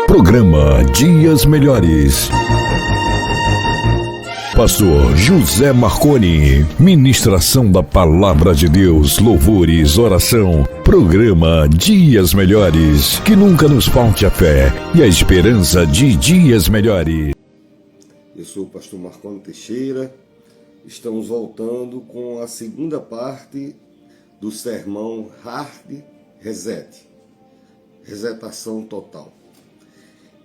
Programa Dias Melhores. Pastor José Marconi, ministração da Palavra de Deus, louvores, oração. Programa Dias Melhores, que nunca nos falte a fé e a esperança de dias melhores. Eu sou o pastor Marconi Teixeira. Estamos voltando com a segunda parte do sermão Hard Reset, resetação total.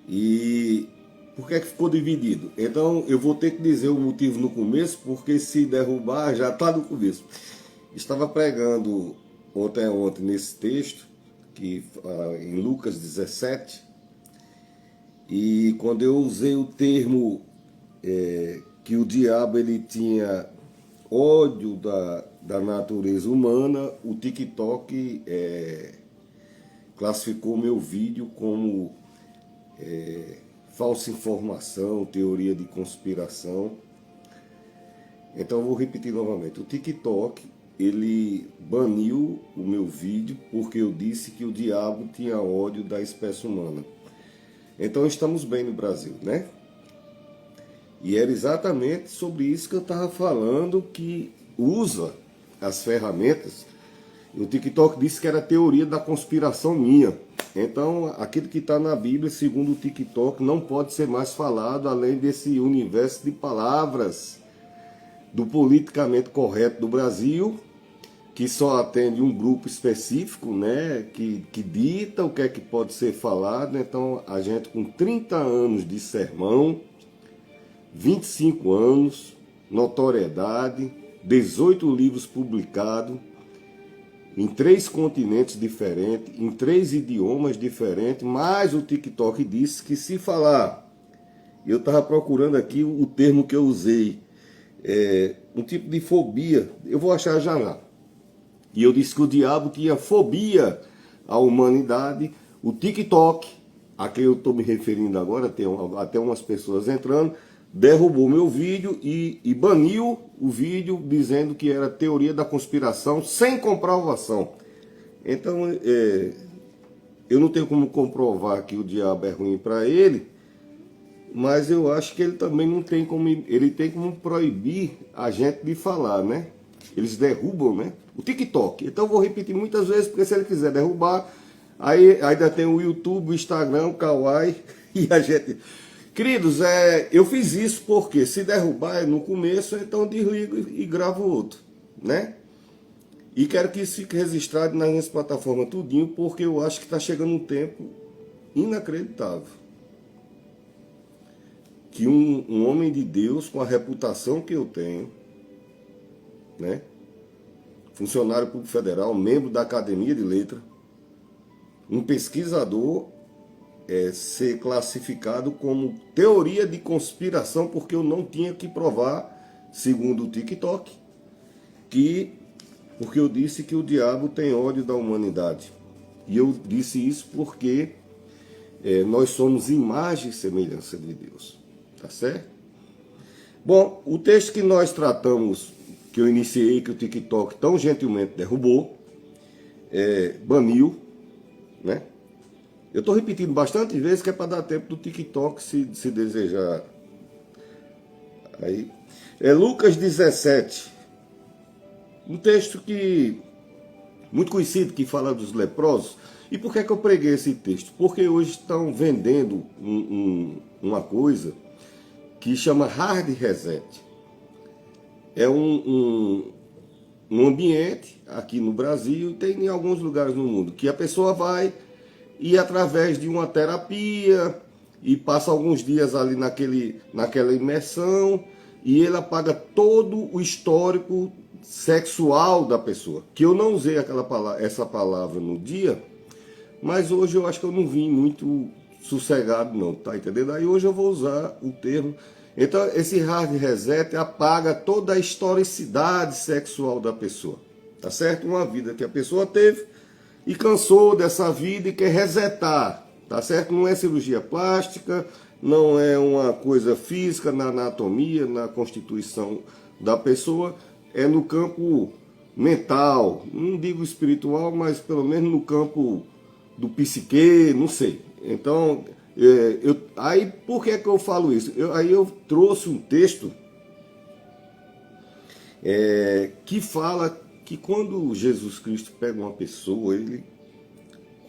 E por que é que ficou dividido? Então eu vou ter que dizer o motivo no começo, porque se derrubar já está no começo. Estava pregando ontem nesse texto, que em Lucas 17, e quando eu usei o termo que o diabo ele tinha ódio da natureza humana, o TikTok classificou meu vídeo como falsa informação, teoria de conspiração. Então eu vou repetir novamente. O TikTok ele baniu o meu vídeo porque eu disse que o diabo tinha ódio da espécie humana. Então estamos bem no Brasil, né? E era exatamente sobre isso que eu estava falando, que usa as ferramentas. O TikTok disse que era teoria da conspiração minha. Então, aquilo que está na Bíblia, segundo o TikTok, não pode ser mais falado além desse universo de palavras do politicamente correto do Brasil, que só atende um grupo específico, né, que dita o que é que pode ser falado. Então, a gente com 30 anos de sermão, 25 anos, notoriedade, 18 livros publicados, em 3 continentes diferentes, em 3 idiomas diferentes, mas o TikTok disse que se falar, eu estava procurando aqui o termo que eu usei, um tipo de fobia, eu vou achar já. E eu disse que o diabo tinha fobia à humanidade. O TikTok, a quem eu estou me referindo agora, tem até umas pessoas entrando, derrubou meu vídeo e baniu o vídeo dizendo que era teoria da conspiração sem comprovação. Então eu não tenho como comprovar que o diabo é ruim para ele, mas eu acho que ele também não tem como, ele tem como proibir a gente de falar, né? Eles derrubam, né? O TikTok. Então eu vou repetir muitas vezes, porque se ele quiser derrubar, aí ainda tem o YouTube, o Instagram, o Kawaii e a gente... Queridos, eu fiz isso porque se derrubar no começo, então eu desligo e gravo outro, né? E quero que isso fique registrado nas minhas plataformas tudinho, porque eu acho que está chegando um tempo inacreditável. Que um homem de Deus, com a reputação que eu tenho, né? Funcionário público federal, membro da Academia de Letras, um pesquisador, ser classificado como teoria de conspiração, porque eu não tinha que provar, segundo o TikTok, porque eu disse que o diabo tem ódio da humanidade. E eu disse isso porque nós somos imagem e semelhança de Deus. Tá certo? Bom, o texto que nós tratamos, que eu iniciei, que o TikTok tão gentilmente derrubou, baniu, né? Eu estou repetindo bastante vezes que é para dar tempo do TikTok se desejar. Aí, Lucas 17, um texto muito conhecido, que fala dos leprosos. E por que eu preguei esse texto? Porque hoje estão vendendo uma coisa que chama Hard Reset. É um ambiente aqui no Brasil, e tem em alguns lugares no mundo, que a pessoa vai e através de uma terapia, e passa alguns dias ali naquela imersão, e ele apaga todo o histórico sexual da pessoa. Que eu não usei essa palavra no dia, mas hoje eu acho que eu não vim muito sossegado não, tá entendendo? Aí hoje eu vou usar o termo. Então esse hard reset apaga toda a historicidade sexual da pessoa, tá certo? Uma vida que a pessoa teve e cansou dessa vida e quer resetar, tá certo? Não é cirurgia plástica, não é uma coisa física na anatomia, na constituição da pessoa, é no campo mental, não digo espiritual, mas pelo menos no campo do psique, não sei. Então, aí por que eu falo isso? Aí eu trouxe um texto que fala que quando Jesus Cristo pega uma pessoa, ele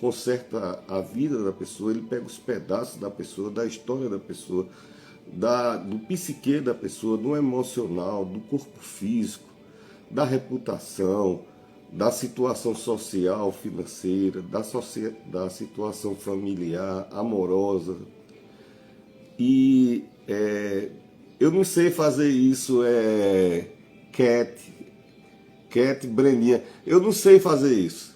conserta a vida da pessoa, ele pega os pedaços da pessoa, da história da pessoa, do psique da pessoa, do emocional, do corpo físico, da reputação, da situação social, financeira, da situação familiar, amorosa. E eu não sei fazer isso, Cat Breninha, eu não sei fazer isso.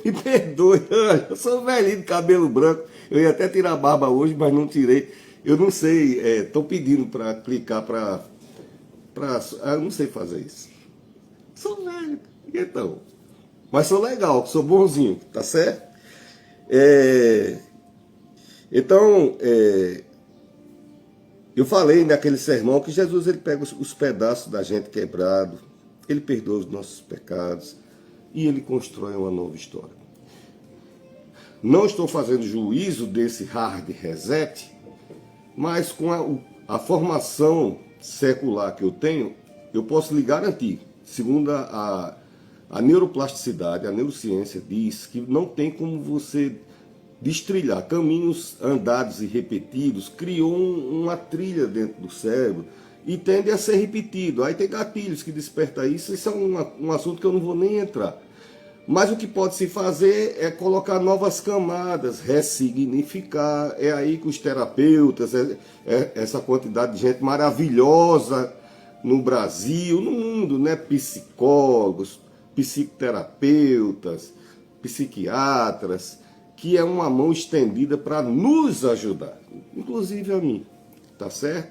Me perdoe, eu sou velhinho de cabelo branco, eu ia até tirar a barba hoje, mas não tirei. Eu não sei, estou pedindo para clicar para... Eu não sei fazer isso. Sou velho, então. Mas sou legal, sou bonzinho, tá certo? Então, eu falei naquele sermão que Jesus ele pega os pedaços da gente quebrado, ele perdoa os nossos pecados e ele constrói uma nova história. Não estou fazendo juízo desse hard reset, mas com a formação secular que eu tenho, eu posso lhe garantir, segundo a neuroplasticidade, a neurociência diz que não tem como você destrilhar caminhos andados e repetidos, criou uma trilha dentro do cérebro e tende a ser repetido. Aí tem gatilhos que despertam isso, isso é um assunto que eu não vou nem entrar. Mas o que pode se fazer é colocar novas camadas, ressignificar. É aí que os terapeutas, essa quantidade de gente maravilhosa no Brasil, no mundo, né? Psicólogos, psicoterapeutas, psiquiatras, que é uma mão estendida para nos ajudar, inclusive a mim, tá certo?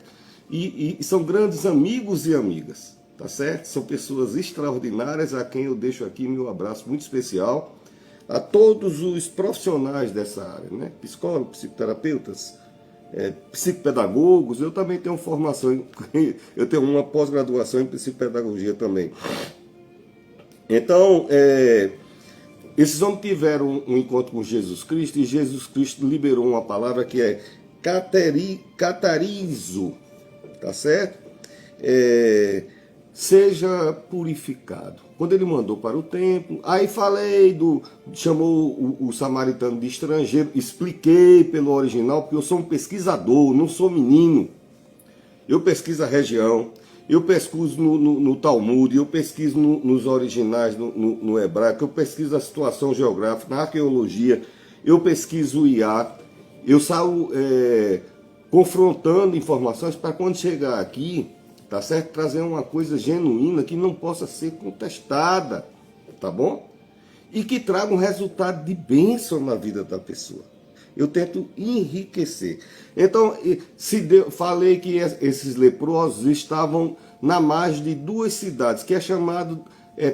E são grandes amigos e amigas, tá certo? São pessoas extraordinárias a quem eu deixo aqui meu abraço muito especial, a todos os profissionais dessa área, né? Psicólogos, psicoterapeutas, psicopedagogos. Eu também tenho formação, eu tenho uma pós-graduação em psicopedagogia também. Então, esses homens tiveram um encontro com Jesus Cristo e Jesus Cristo liberou uma palavra que é catarizo, tá certo? Seja purificado. Quando ele mandou para o templo, aí chamou o samaritano de estrangeiro, expliquei pelo original, porque eu sou um pesquisador, não sou menino. Eu pesquiso a região, eu pesquiso no Talmud, eu pesquiso nos originais, no hebraico, eu pesquiso a situação geográfica, na arqueologia, eu pesquiso o IA, eu saio confrontando informações para quando chegar aqui, tá certo? Trazer uma coisa genuína que não possa ser contestada, tá bom? E que traga um resultado de bênção na vida da pessoa. Eu tento enriquecer. Então, falei que esses leprosos estavam na margem de duas cidades, que é chamado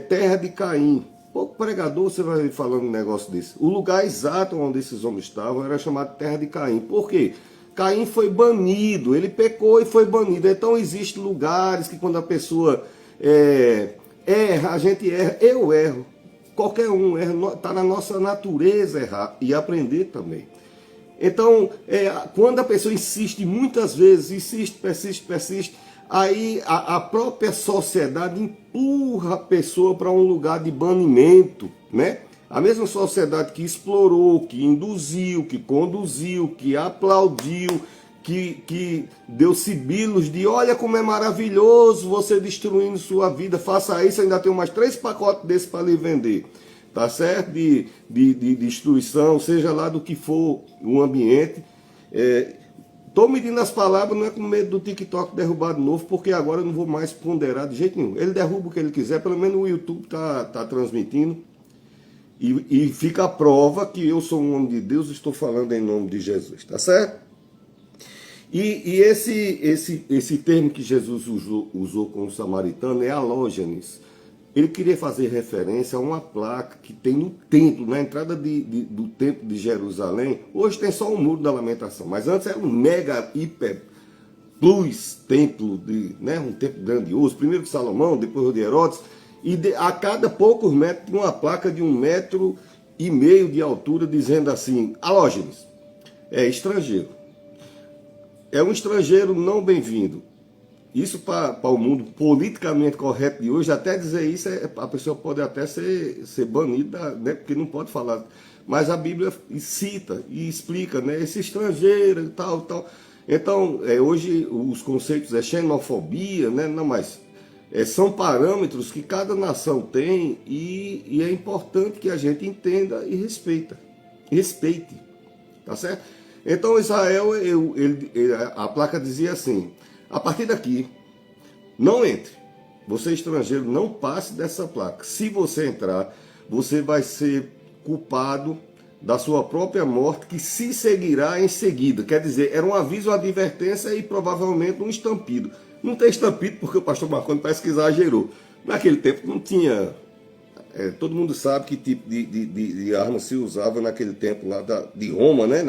Terra de Caim. Pouco pregador você vai falando um negócio desse. O lugar exato onde esses homens estavam era chamado Terra de Caim. Por quê? Caim foi banido, ele pecou e foi banido. Então existem lugares que quando a pessoa erra, a gente erra, eu erro. Qualquer um erra, está na nossa natureza errar e aprender também. Então, quando a pessoa insiste muitas vezes, persiste, aí a própria sociedade empurra a pessoa para um lugar de banimento, né? A mesma sociedade que explorou, que induziu, que conduziu, que aplaudiu, que deu sibilos de olha como é maravilhoso você destruindo sua vida, faça isso, ainda tem mais 3 pacotes desses para lhe vender. Tá certo? De destruição, seja lá do que for o ambiente. Estou medindo as palavras, não é com medo do TikTok derrubar de novo, porque agora eu não vou mais ponderar de jeito nenhum. Ele derruba o que ele quiser, pelo menos o YouTube tá transmitindo. E fica a prova que eu sou um homem de Deus e estou falando em nome de Jesus, tá certo? E esse termo que Jesus usou com o samaritano é halógenes. Ele queria fazer referência a uma placa que tem no templo, na entrada do templo de Jerusalém. Hoje tem só o Muro da Lamentação, mas antes era um mega, hiper, plus templo, um templo grandioso. Primeiro de Salomão, depois o de Herodes. E a cada poucos metros tinha uma placa de 1,30 metro e meio de altura, dizendo assim: halógenes, é estrangeiro. É um estrangeiro não bem-vindo. Isso para o mundo politicamente correto de hoje, até dizer isso, a pessoa pode até ser banida, né? Porque não pode falar. Mas a Bíblia cita e explica, né? Esse estrangeiro e tal, tal. Então, hoje os conceitos é xenofobia, né? Não, mas são parâmetros que cada nação tem e é importante que a gente entenda e respeite, tá certo? Então Israel, a placa dizia assim: a partir daqui, não entre. Você estrangeiro, não passe dessa placa. Se você entrar, você vai ser culpado da sua própria morte, que se seguirá em seguida. Quer dizer, era um aviso, uma advertência e provavelmente um estampido. Não tem estampido porque o pastor Marconi parece que exagerou. Naquele tempo não tinha... todo mundo sabe que tipo de arma se usava naquele tempo lá de Roma, né?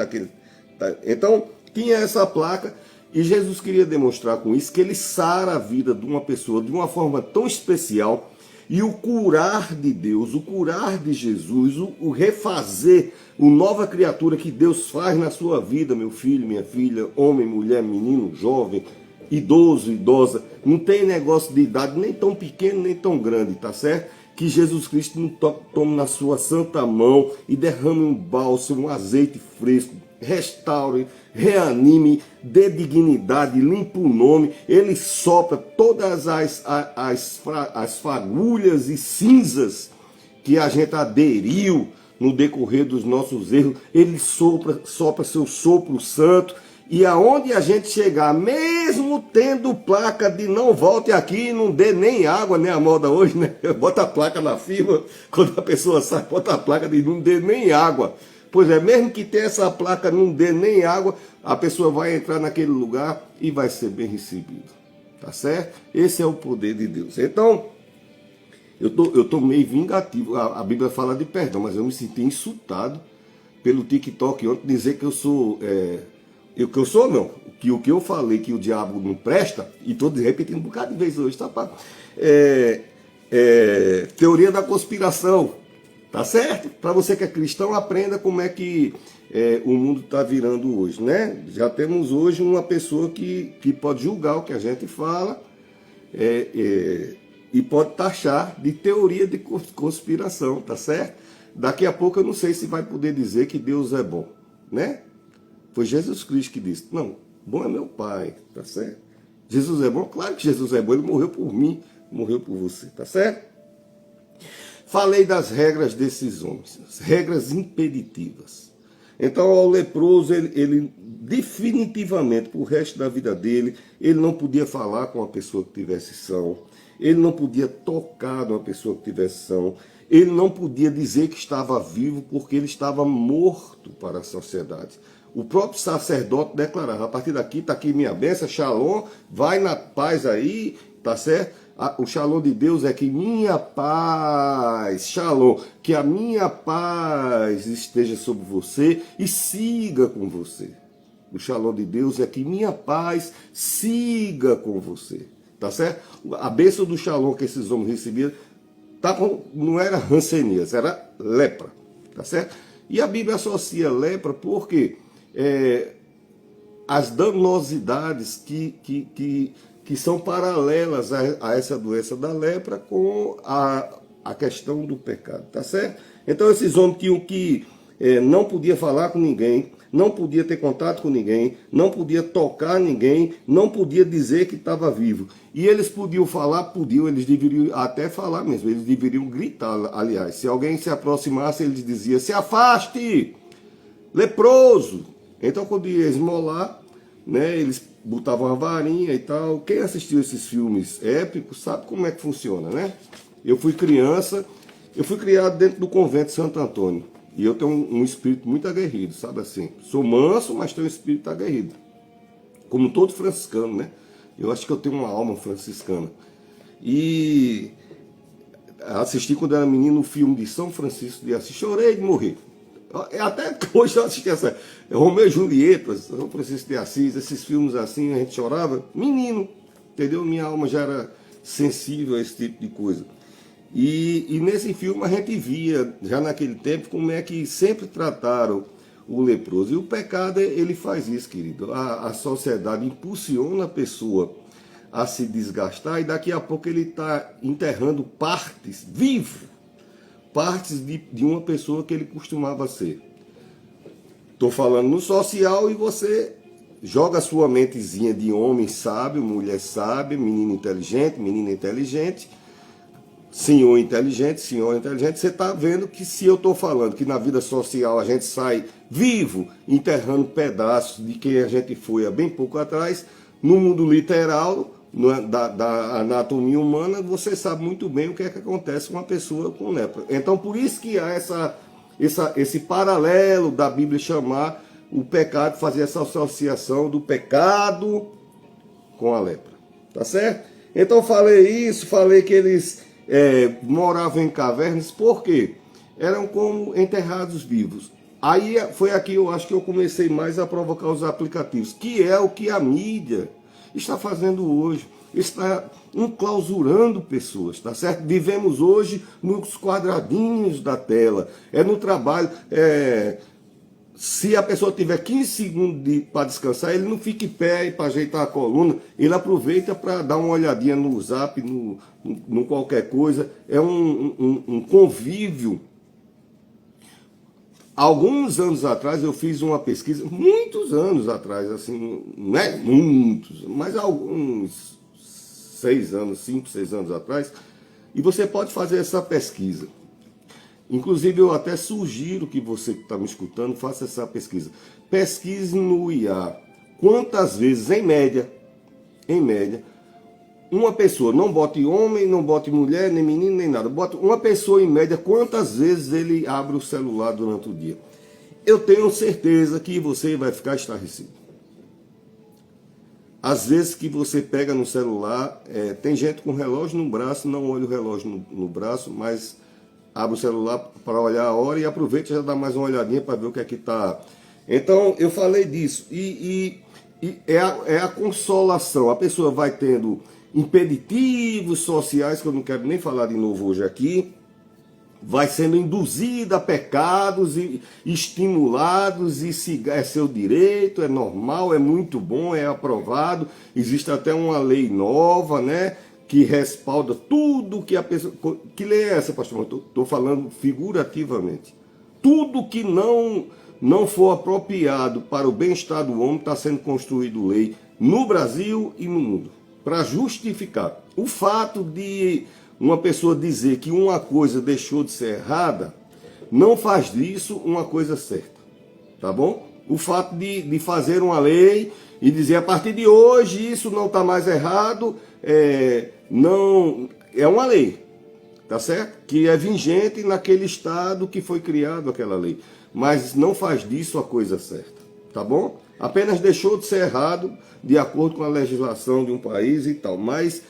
Então, tinha essa placa e Jesus queria demonstrar com isso que ele sara a vida de uma pessoa de uma forma tão especial, e o curar de Deus, o curar de Jesus, o refazer, o nova criatura que Deus faz na sua vida, meu filho, minha filha, homem, mulher, menino, jovem, idoso, idosa, não tem negócio de idade nem tão pequeno nem tão grande, tá certo? Que Jesus Cristo não tome na sua santa mão e derrame um bálsamo, um azeite fresco, restaure, reanime, dê dignidade, limpa o nome, ele sopra todas as fagulhas e cinzas que a gente aderiu no decorrer dos nossos erros, ele sopra seu sopro santo, e aonde a gente chegar, mesmo tendo placa de não volte aqui, não dê nem água, né? A moda hoje, né? Bota a placa na firma, quando a pessoa sai, bota a placa de não dê nem água. Pois é, mesmo que tenha essa placa, não dê nem água, a pessoa vai entrar naquele lugar e vai ser bem recebido. Tá certo? Esse é o poder de Deus. Então, eu tô meio vingativo. A Bíblia fala de perdão, mas eu me senti insultado pelo TikTok ontem dizer que eu sou... que eu sou não, que o que eu falei que o diabo não presta, e estou repetindo um bocado de vez hoje, tá, pá? Teoria da conspiração, tá certo? Para você que é cristão, aprenda como é que o mundo está virando hoje, né? Já temos hoje uma pessoa que pode julgar o que a gente fala e pode taxar de teoria de conspiração, tá certo? Daqui a pouco eu não sei se vai poder dizer que Deus é bom, né? Foi Jesus Cristo que disse: não, bom é meu Pai, tá certo? Jesus é bom? Claro que Jesus é bom, ele morreu por mim, morreu por você, tá certo? Falei das regras desses homens, as regras impeditivas. Então, ao leproso, ele definitivamente, pro resto da vida dele, ele não podia falar com uma pessoa que tivesse são, ele não podia tocar numa pessoa que tivesse são, ele não podia dizer que estava vivo porque ele estava morto para a sociedade. O próprio sacerdote declarava: a partir daqui, está aqui minha bênção, shalom, vai na paz aí, tá certo? O shalom de Deus é que minha paz, shalom, que a minha paz esteja sobre você e siga com você. O shalom de Deus é que minha paz siga com você, tá certo? A bênção do shalom que esses homens recebiam não era hanseníase, era lepra, tá certo? E a Bíblia associa lepra porque as danosidades que são paralelas a essa doença da lepra com a questão do pecado, tá certo? Então esses homens tinham que não podia falar com ninguém, não podia ter contato com ninguém, não podia tocar ninguém, não podia dizer que estava vivo. E eles podiam falar, eles deveriam até falar mesmo, eles deveriam gritar, aliás. Se alguém se aproximasse, eles diziam: se afaste, leproso. Então, quando ia esmolar, né, eles botavam uma varinha e tal. Quem assistiu esses filmes épicos sabe como é que funciona, né? Eu fui criança, eu fui criado dentro do convento de Santo Antônio. E eu tenho um espírito muito aguerrido, sabe assim? Sou manso, mas tenho um espírito aguerrido. Como todo franciscano, né? Eu acho que eu tenho uma alma franciscana. E assisti quando era menino o filme de São Francisco de Assis. Chorei de morrer. Até hoje eu assisti essa Romeu e Julieta, São Francisco de Assis, esses filmes assim, a gente chorava. Menino, entendeu? Minha alma já era sensível a esse tipo de coisa. E nesse filme a gente via, já naquele tempo, como é que sempre trataram o leproso. E o pecado, ele faz isso, querido. A sociedade impulsiona a pessoa a se desgastar e daqui a pouco ele está enterrando partes, vivo, partes de uma pessoa que ele costumava ser. Estou falando no social e você joga a sua mentezinha de homem sábio, mulher sábia, menina inteligente, senhor inteligente, você está vendo que se eu estou falando que na vida social a gente sai vivo, enterrando pedaços de quem a gente foi há bem pouco atrás, no mundo literal, da anatomia humana, você sabe muito bem o que é que acontece com uma pessoa com lepra. Então por isso que há esse paralelo da Bíblia chamar o pecado, fazer essa associação do pecado com a lepra. Tá certo? Então falei que eles moravam em cavernas, por quê? Eram como enterrados vivos. Aí foi aqui eu acho que eu comecei mais a provocar os aplicativos, que é o que a mídia está fazendo hoje. Está enclausurando pessoas, tá certo? Vivemos hoje nos quadradinhos da tela, no trabalho. Se a pessoa tiver 15 segundos para descansar, ele não fica em pé para ajeitar a coluna, ele aproveita para dar uma olhadinha no Zap, no qualquer coisa. É um convívio. Alguns anos atrás eu fiz uma pesquisa, muitos anos atrás, assim, não é muitos, mas alguns 5, 6 anos atrás, e você pode fazer essa pesquisa. Inclusive eu até sugiro que você que está me escutando faça essa pesquisa. Pesquise no IA quantas vezes, em média, uma pessoa, não bote homem, não bote mulher, nem menino, nem nada. Bote uma pessoa em média, quantas vezes ele abre o celular durante o dia. Eu tenho certeza que você vai ficar estarrecido. Às vezes que você pega no celular, tem gente com relógio no braço, não olha o relógio no braço, mas abre o celular para olhar a hora e aproveita e já dá mais uma olhadinha para ver o que é que está. Então, eu falei disso. E é a consolação. A pessoa vai tendo impeditivos sociais, que eu não quero nem falar de novo hoje aqui, vai sendo induzida a pecados e estimulados, e se é seu direito, é normal, é muito bom, é aprovado. Existe até uma lei nova, né, que respalda tudo que a pessoa... Que lei é essa, pastor? Estou falando figurativamente. Tudo que não for apropriado para o bem-estar do homem está sendo construído lei no Brasil e no mundo, para justificar. O fato de uma pessoa dizer que uma coisa deixou de ser errada, não faz disso uma coisa certa, tá bom? O fato de fazer uma lei e dizer a partir de hoje isso não está mais errado, não é uma lei, tá certo? Que é vigente naquele estado que foi criado aquela lei, mas não faz disso a coisa certa, tá bom? Apenas deixou de ser errado de acordo com a legislação de um país e tal, mas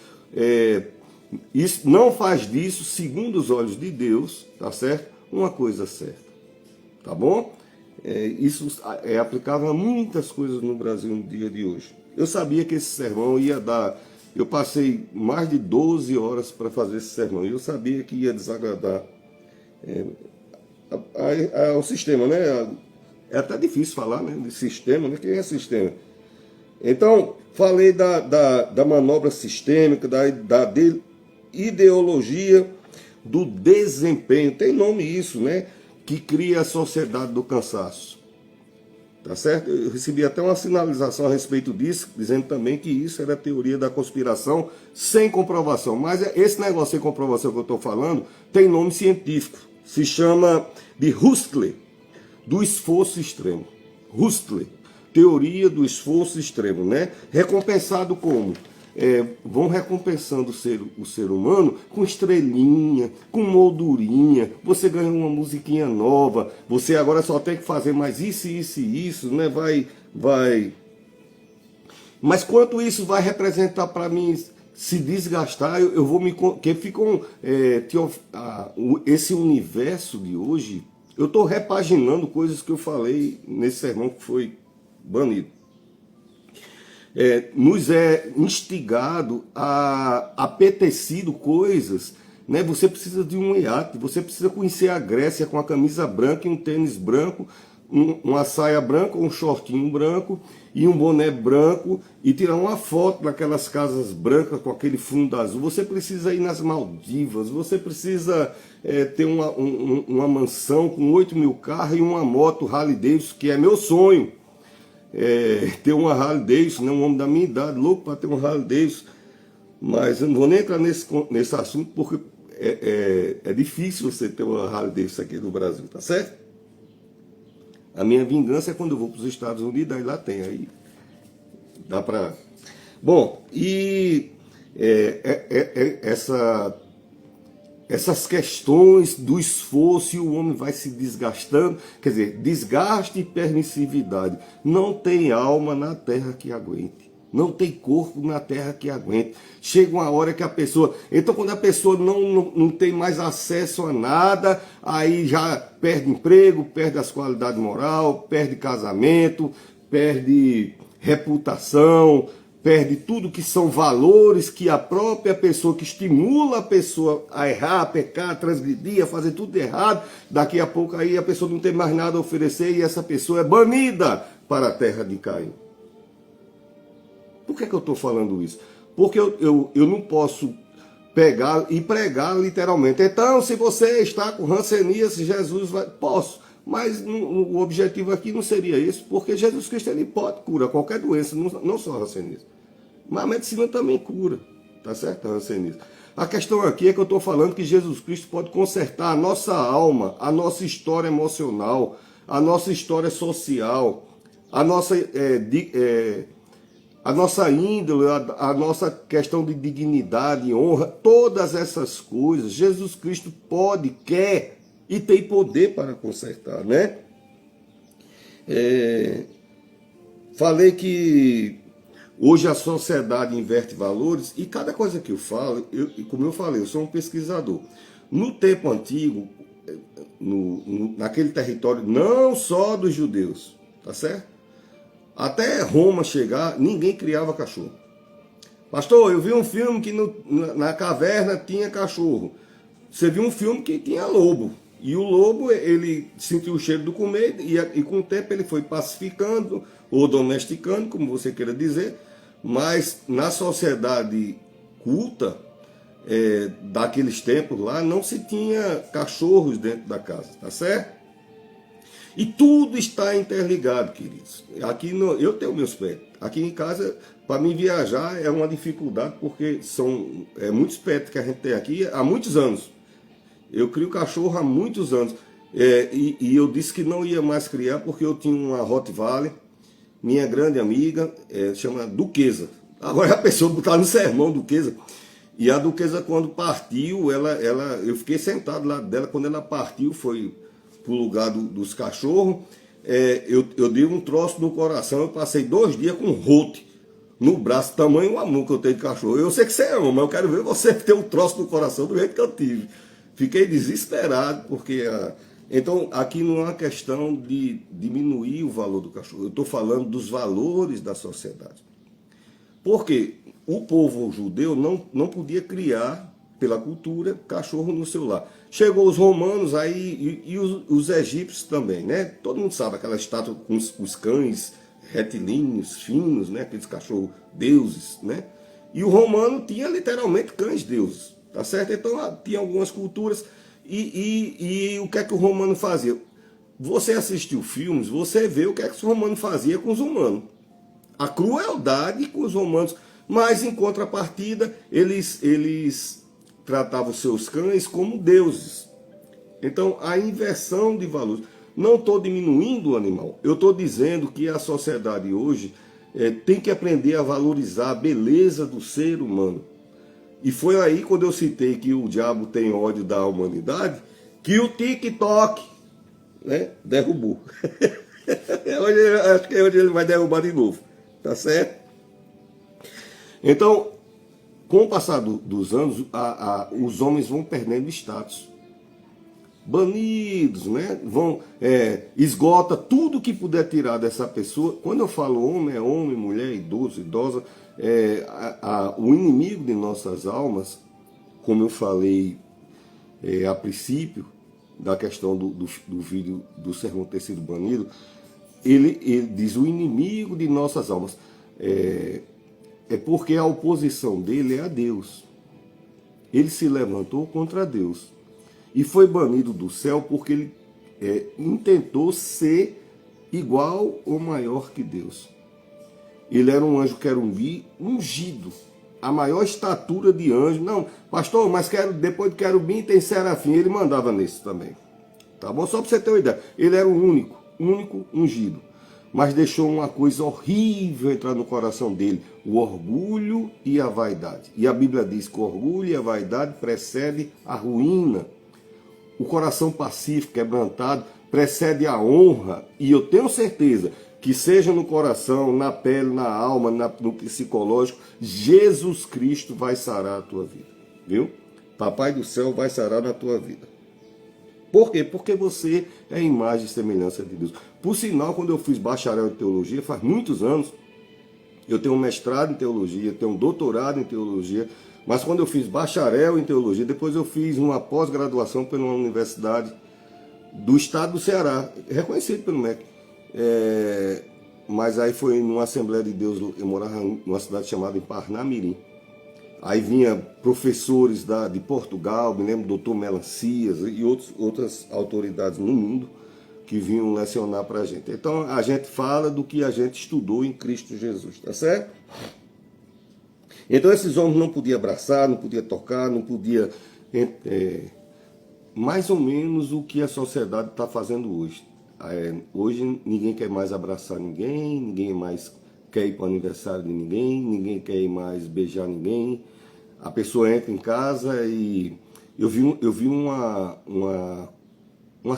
isso não faz disso, segundo os olhos de Deus, tá certo? Uma coisa certa, tá bom? Isso é aplicável a muitas coisas no Brasil no dia de hoje. Eu sabia que esse sermão ia dar... Eu passei mais de 12 horas para fazer esse sermão e eu sabia que ia desagradar ao sistema, né? É até difícil falar, né, de sistema, né? Quem é sistema? Então, falei da manobra sistêmica, da ideologia do desempenho. Tem nome isso, né? Que cria a sociedade do cansaço. Tá certo? Eu recebi até uma sinalização a respeito disso, dizendo também que isso era a teoria da conspiração sem comprovação. Mas esse negócio sem comprovação que eu estou falando tem nome científico. Se chama de Huxley, do esforço extremo. Huxley, teoria do esforço extremo, né? Recompensado como? Vão recompensando o ser humano com estrelinha, com moldurinha. Você ganha uma musiquinha nova, você agora só tem que fazer mais isso, isso e isso, né? Vai. Mas quanto isso vai representar para mim se desgastar, eu vou me... Que ficam... esse universo de hoje, eu estou repaginando coisas que eu falei nesse sermão que foi banido. Nos é instigado a apetecido coisas né? Você precisa de um iate, você precisa conhecer a Grécia com a camisa branca e um tênis branco, uma saia branca, um shortinho branco e um boné branco e tirar uma foto daquelas casas brancas com aquele fundo azul. Você precisa ir nas Maldivas, você precisa ter uma mansão com 8.000 carros e uma moto Harley Davidson, que é meu sonho. Ter uma Harley Davidson, né? Um homem da minha idade, louco para ter uma Harley Davidson. Mas eu não vou nem entrar nesse assunto porque é difícil você ter uma Harley Davidson aqui no Brasil, tá certo? A minha vingança é quando eu vou para os Estados Unidos, aí lá tem, aí dá para... Bom, e essas questões do esforço e o homem vai se desgastando, quer dizer, desgaste e permissividade. Não tem alma na terra que aguente. Não tem corpo na terra que aguente. Chega uma hora que a pessoa... Então, quando a pessoa não tem mais acesso a nada, aí já perde emprego, perde as qualidades moral, perde casamento, perde reputação, perde tudo que são valores que a própria pessoa, que estimula a pessoa a errar, a pecar, a transgredir, a fazer tudo errado. Daqui a pouco aí a pessoa não tem mais nada a oferecer e essa pessoa é banida para a terra de Caim. Por que eu estou falando isso? Porque eu não posso pegar e pregar literalmente. Então, se você está com hanseníase, Jesus vai... Posso, mas o objetivo aqui não seria isso, porque Jesus Cristo ele pode curar qualquer doença, não só a hanseníase. Mas a medicina também cura, tá certo? A hanseníase. A questão aqui é que eu estou falando que Jesus Cristo pode consertar a nossa alma, a nossa história emocional, a nossa história social, a nossa índole, a nossa questão de dignidade e honra, todas essas coisas, Jesus Cristo pode, quer e tem poder para consertar, né? Falei que hoje a sociedade inverte valores e cada coisa que eu falo, como eu falei, eu sou um pesquisador. No tempo antigo, naquele território, não só dos judeus, tá certo? Até Roma chegar, ninguém criava cachorro. Pastor, eu vi um filme que na caverna tinha cachorro. Você viu um filme que tinha lobo. E o lobo, ele sentiu o cheiro do comer e com o tempo ele foi pacificando ou domesticando, como você queira dizer. Mas na sociedade culta, daqueles tempos lá, não se tinha cachorros dentro da casa, tá certo? E tudo está interligado, queridos. Aqui eu tenho meus pets. Aqui em casa, para mim viajar é uma dificuldade, porque são muitos pets que a gente tem aqui há muitos anos. Eu crio cachorro há muitos anos. E eu disse que não ia mais criar, porque eu tinha uma Rottweiler, minha grande amiga, chama Duquesa. Agora a pessoa botar no sermão, Duquesa. E a Duquesa, quando partiu, eu fiquei sentado lá dela. Quando ela partiu, foi pro lugar dos cachorros, eu dei um troço no coração, eu passei 2 dias com um rote no braço, tamanho o amor que eu tenho de cachorro. Eu sei que você ama, mas eu quero ver você ter um troço no coração do jeito que eu tive. Fiquei desesperado, porque... Então, aqui não é uma questão de diminuir o valor do cachorro, eu estou falando dos valores da sociedade. Porque o povo judeu não podia criar, pela cultura, cachorro no seu lar. Chegou os romanos aí e os egípcios também, né? Todo mundo sabe aquela estátua com os cães retilíneos, finos, né? Aqueles cachorros deuses, né? E o romano tinha literalmente cães deuses, tá certo? Então tinha algumas culturas e o que é que o romano fazia? Você assistiu filmes, você vê o que é que os romanos faziam com os humanos. A crueldade com os romanos, mas em contrapartida eles tratavam seus cães como deuses. Então, a inversão de valores. Não estou diminuindo o animal. Eu estou dizendo que a sociedade hoje tem que aprender a valorizar a beleza do ser humano. E foi aí, quando eu citei que o diabo tem ódio da humanidade, que o TikTok, né, derrubou. Acho que hoje ele vai derrubar de novo. Tá certo? Então, com o passar dos anos, os homens vão perdendo status. Banidos, né? Esgota tudo que puder tirar dessa pessoa. Quando eu falo homem, é homem, mulher, idoso, idosa. O inimigo de nossas almas, como eu falei a princípio, da questão do vídeo do sermão ter sido banido, ele diz o inimigo de nossas almas. É porque a oposição dele é a Deus. Ele se levantou contra Deus. E foi banido do céu porque ele intentou ser igual ou maior que Deus. Ele era um anjo querubim ungido. A maior estatura de anjo. Não, pastor, mas depois de querubim tem serafim. Ele mandava nesse também. Tá bom? Só para você ter uma ideia. Ele era o único ungido. Mas deixou uma coisa horrível entrar no coração dele. O orgulho e a vaidade. E a Bíblia diz que o orgulho e a vaidade precede a ruína. O coração pacífico, quebrantado, precede a honra. E eu tenho certeza que seja no coração, na pele, na alma, no psicológico, Jesus Cristo vai sarar a tua vida. Viu? Papai do céu vai sarar na tua vida. Por quê? Porque você é a imagem e semelhança de Deus. Por sinal, quando eu fiz bacharel em teologia, faz muitos anos, eu tenho um mestrado em teologia, tenho um doutorado em teologia, mas quando eu fiz bacharel em teologia, depois eu fiz uma pós-graduação pela universidade do estado do Ceará, reconhecido pelo MEC. Mas aí foi numa Assembleia de Deus, eu morava numa cidade chamada Parnamirim. Aí vinha professores de Portugal, me lembro do doutor Melancias e outras autoridades no mundo que vinham lecionar para a gente. Então a gente fala do que a gente estudou em Cristo Jesus, tá certo? Então esses homens não podiam abraçar, não podiam tocar, não podiam... mais ou menos o que a sociedade está fazendo hoje. Hoje ninguém quer mais abraçar ninguém mais quer ir para o aniversário de ninguém quer ir mais beijar ninguém. A pessoa entra em casa e... Eu vi uma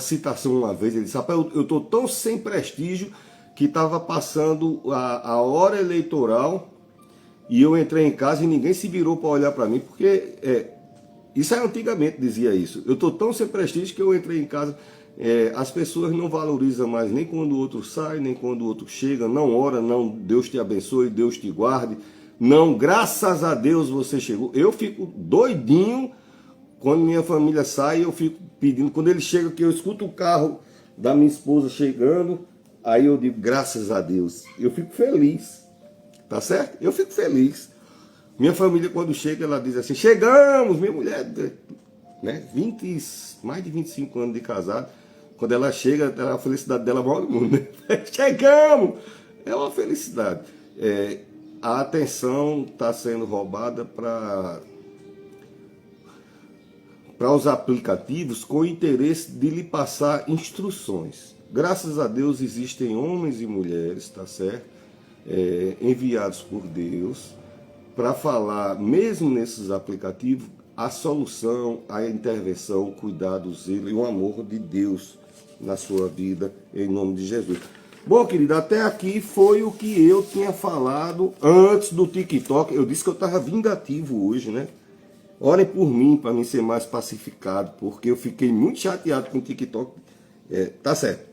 citação uma vez, ele disse: rapaz, eu estou tão sem prestígio que estava passando a hora eleitoral e eu entrei em casa e ninguém se virou para olhar para mim, porque isso aí antigamente dizia isso. Eu estou tão sem prestígio que eu entrei em casa. As pessoas não valorizam mais nem quando o outro sai, nem quando o outro chega, não ora, não Deus te abençoe, Deus te guarde, não, graças a Deus você chegou. Eu fico doidinho quando minha família sai, eu fico pedindo, quando ele chega, que eu escuto o carro da minha esposa chegando, aí eu digo, graças a Deus, eu fico feliz, tá certo? Eu fico feliz. Minha família, quando chega, ela diz assim: chegamos, minha mulher, né, mais de 25 anos de casado, quando ela chega, a felicidade dela maior do mundo, né? Chegamos! É uma felicidade. A atenção está sendo roubada para os aplicativos com o interesse de lhe passar instruções. Graças a Deus existem homens e mulheres, tá certo? Enviados por Deus para falar, mesmo nesses aplicativos, a solução, a intervenção, o cuidado, o zelo e o amor de Deus na sua vida, em nome de Jesus. Bom, querido, até aqui foi o que eu tinha falado antes do TikTok. Eu disse que eu estava vingativo hoje, né? Orem por mim para mim ser mais pacificado, porque eu fiquei muito chateado com o TikTok. Tá certo.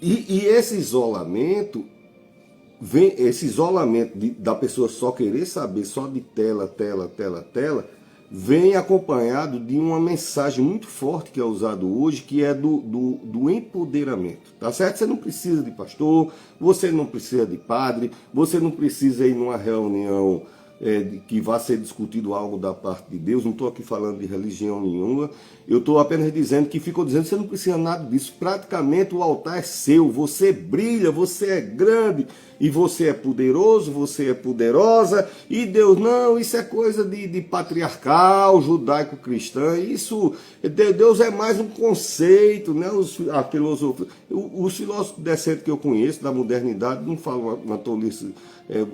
E esse isolamento, da pessoa só querer saber só de tela, vem acompanhado de uma mensagem muito forte que é usado hoje, que é do empoderamento, tá certo? Você não precisa de pastor, você não precisa de padre, você não precisa ir numa reunião que vai ser discutido algo da parte de Deus. Não estou aqui falando de religião nenhuma, eu estou apenas dizendo que ficou dizendo que você não precisa nada disso. Praticamente o altar é seu, você brilha, você é grande e você é poderoso, você é poderosa, e Deus não, isso é coisa de patriarcal, judaico-cristã, isso, Deus é mais um conceito, né? A filosofia, os filósofos decentes que eu conheço da modernidade não falam uma tolice.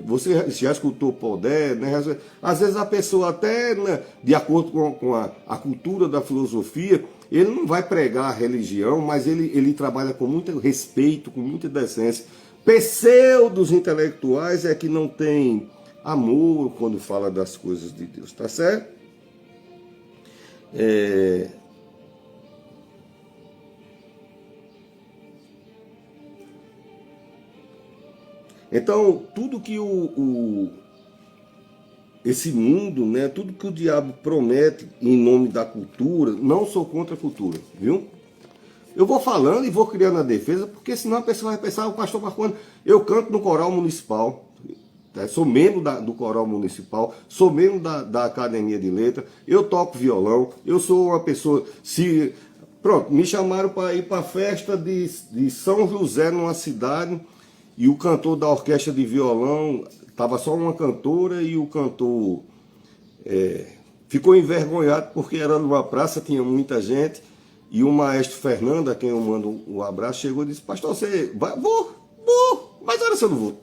Você já escutou Podé, né? Às vezes a pessoa até, né, de acordo com a cultura da filosofia, ele não vai pregar a religião, mas ele trabalha com muito respeito, com muita decência. Pseudos intelectuais é que não tem amor quando fala das coisas de Deus, tá certo? Então, tudo que esse mundo, né? Tudo que o diabo promete em nome da cultura, não sou contra a cultura, viu? Eu vou falando e vou criando a defesa, porque senão a pessoa vai pensar, o pastor Marconi, eu canto no coral municipal, sou membro do coral municipal, sou membro da Academia de Letras, eu toco violão, eu sou uma pessoa, pronto, me chamaram para ir para a festa de São José numa cidade, e o cantor da orquestra de violão, estava só uma cantora e o cantor ficou envergonhado porque era numa praça, tinha muita gente, e o maestro Fernando, a quem eu mando um abraço, chegou e disse, pastor, você vai? Vou, mas olha se eu não vou.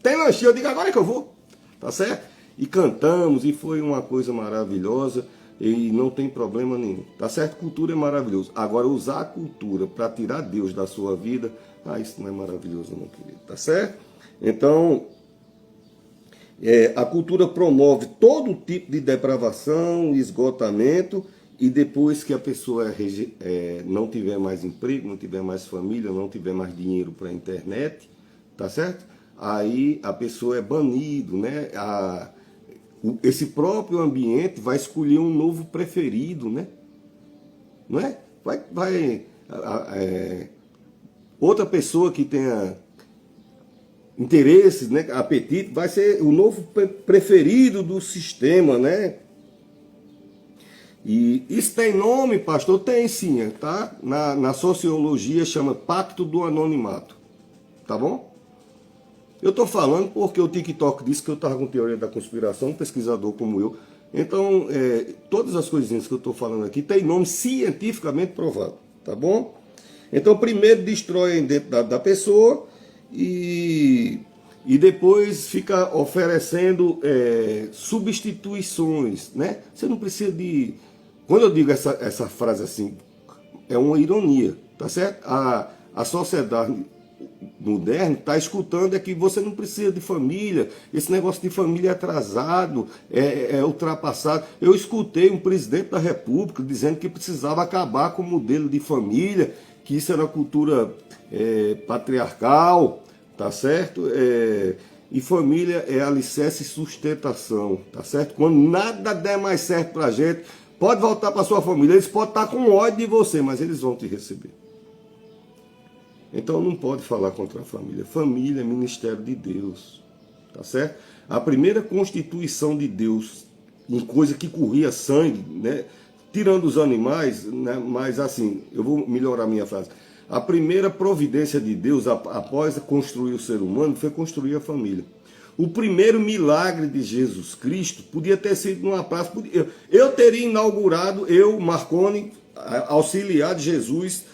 Tem lanchinho, eu digo, agora é que eu vou, tá certo? E cantamos, e foi uma coisa maravilhosa, e não tem problema nenhum, tá certo? Cultura é maravilhoso. Agora, usar a cultura para tirar Deus da sua vida, isso não é maravilhoso não, querido, tá certo? Então, a cultura promove todo tipo de depravação, esgotamento, e depois que a pessoa não tiver mais emprego, não tiver mais família, não tiver mais dinheiro para a internet, tá certo? Aí a pessoa é banido, né? Esse próprio ambiente vai escolher um novo preferido, né? Não é? Outra pessoa que tenha interesses, né, apetite, vai ser o novo preferido do sistema, né? E isso tem nome, pastor? Tem sim, tá? Na sociologia chama Pacto do Anonimato, tá bom? Eu estou falando porque o TikTok disse que eu estava com teoria da conspiração, um pesquisador como eu. Então, todas as coisinhas que eu estou falando aqui tem nome cientificamente provado, tá bom? Então, primeiro destrói dentro da pessoa e depois fica oferecendo substituições, né? Você não precisa de... Quando eu digo essa frase assim, é uma ironia, tá certo? A sociedade moderna está escutando que você não precisa de família, esse negócio de família é atrasado, é ultrapassado. Eu escutei um presidente da República dizendo que precisava acabar com o modelo de família, que isso era cultura patriarcal, tá certo? E família é alicerce e sustentação, tá certo? Quando nada der mais certo pra gente, pode voltar para sua família, eles podem estar com ódio de você, mas eles vão te receber. Então não pode falar contra a família. Família é ministério de Deus, tá certo? A primeira constituição de Deus, em coisa que corria sangue, né? Tirando os animais, né? Mas assim, eu vou melhorar a minha frase. A primeira providência de Deus, após construir o ser humano, foi construir a família. O primeiro milagre de Jesus Cristo podia ter sido numa praça. Eu teria inaugurado, Marconi, auxiliar de Jesus,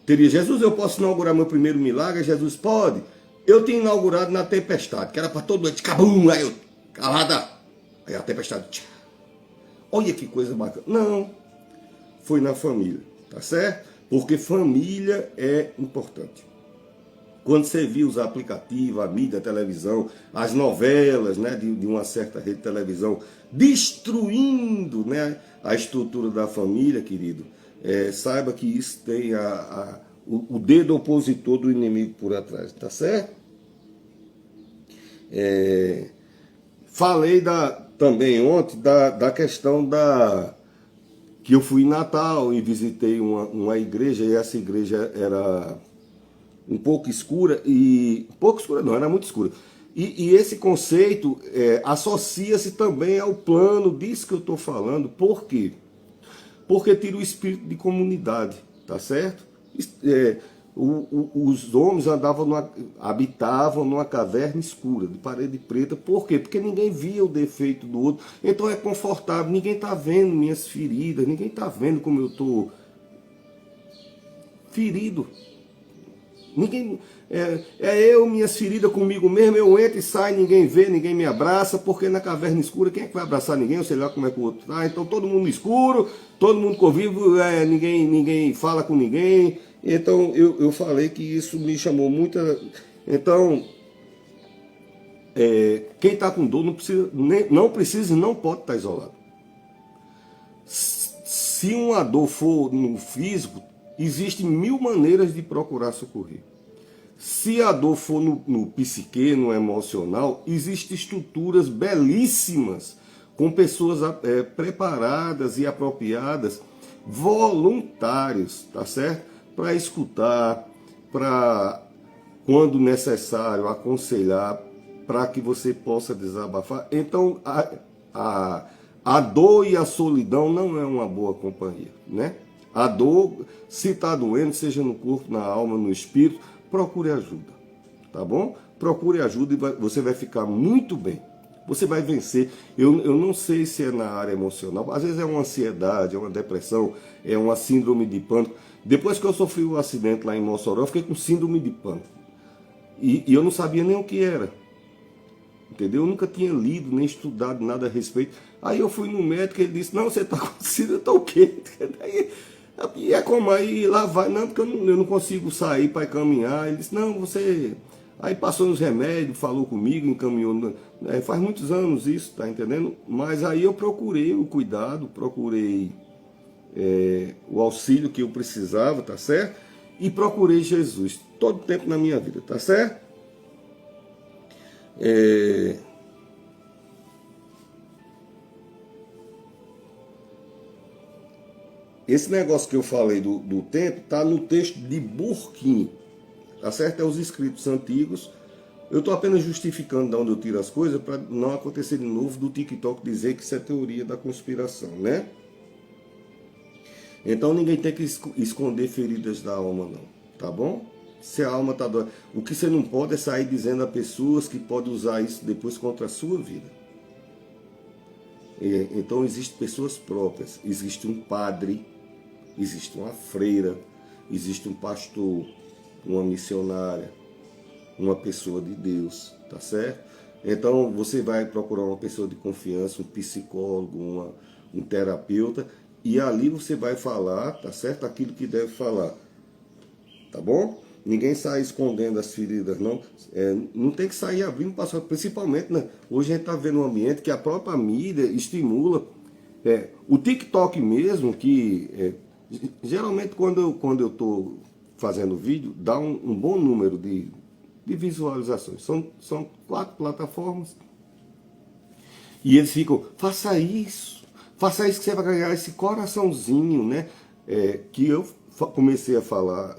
Jesus, eu posso inaugurar meu primeiro milagre? Jesus, pode. Eu tinha inaugurado na tempestade, que era para todo mundo, cabum, aí eu, calada. Aí a tempestade, tchá. Olha que coisa bacana. Não, foi na família, tá certo? Porque família é importante. Quando você viu os aplicativos, a mídia, a televisão, as novelas, né, de uma certa rede de televisão, destruindo, né, a estrutura da família, querido, saiba que isso tem o dedo opositor do inimigo por atrás, tá certo? Falei também ontem da questão que eu fui em Natal e visitei uma igreja, e essa igreja era um pouco escura, não, era muito escura. E esse conceito associa-se também ao plano disso que eu estou falando. Por quê? Porque tira o espírito de comunidade, tá certo? Os homens habitavam numa caverna escura, de parede preta. Por quê? Porque ninguém via o defeito do outro. Então é confortável, ninguém está vendo minhas feridas, ninguém está vendo como eu estou ferido. Ninguém, eu, minhas feridas comigo mesmo, eu entro e saio, ninguém vê, ninguém me abraça, porque na caverna escura, quem é que vai abraçar ninguém? Eu sei lá como é que o outro está. Então todo mundo escuro, todo mundo convive, ninguém fala com ninguém. Então eu falei que isso me chamou muita... Então, quem está com dor não precisa e não pode estar isolado. Se uma dor for no físico, existem 1000 maneiras de procurar socorrer. Se a dor for no psique, no emocional, existem estruturas belíssimas, com pessoas preparadas e apropriadas, voluntários, tá certo? Para escutar, para, quando necessário, aconselhar, para que você possa desabafar. Então, a dor e a solidão não é uma boa companhia, né? A dor, se está doendo, seja no corpo, na alma, no espírito, procure ajuda, tá bom? Procure ajuda e você vai ficar muito bem. Você vai vencer. Eu não sei se é na área emocional, às vezes é uma ansiedade, é uma depressão, é uma síndrome de pânico. Depois que eu sofri o acidente lá em Mossoró, eu fiquei com síndrome de pânico. E eu não sabia nem o que era. Entendeu? Eu nunca tinha lido, nem estudado nada a respeito. Aí eu fui no médico e ele disse, não, você está com síndrome, eu estou o quê? E é como aí, lá vai, não, porque eu não consigo sair para caminhar. Ele disse, não, você... Aí passou nos remédios, falou comigo, encaminhou. Faz muitos anos isso, tá entendendo? Mas aí eu procurei o cuidado, procurei o auxílio que eu precisava, tá certo? E procurei Jesus todo tempo na minha vida, tá certo? Esse negócio que eu falei do tempo tá no texto de Burquim. Tá certo? É os escritos antigos. Eu estou apenas justificando de onde eu tiro as coisas para não acontecer de novo do TikTok dizer que isso é teoria da conspiração, né? Então ninguém tem que esconder feridas da alma, não. Tá bom? Se a alma está doendo. O que você não pode é sair dizendo a pessoas que podem usar isso depois contra a sua vida. Então existem pessoas próprias. Existe um padre, existe uma freira, existe um pastor, uma missionária, uma pessoa de Deus, tá certo? Então você vai procurar uma pessoa de confiança, um psicólogo, um terapeuta, e ali você vai falar, tá certo? Aquilo que deve falar, tá bom? Ninguém sai escondendo as feridas, não. Não tem que sair abrindo passagem, principalmente, né? Hoje a gente está vendo um ambiente que a própria mídia estimula. O TikTok mesmo, que geralmente quando eu estou fazendo vídeo, dá um bom número de visualizações. São 4 plataformas. E eles ficam, faça isso que você vai ganhar esse coraçãozinho, né? Que eu comecei a falar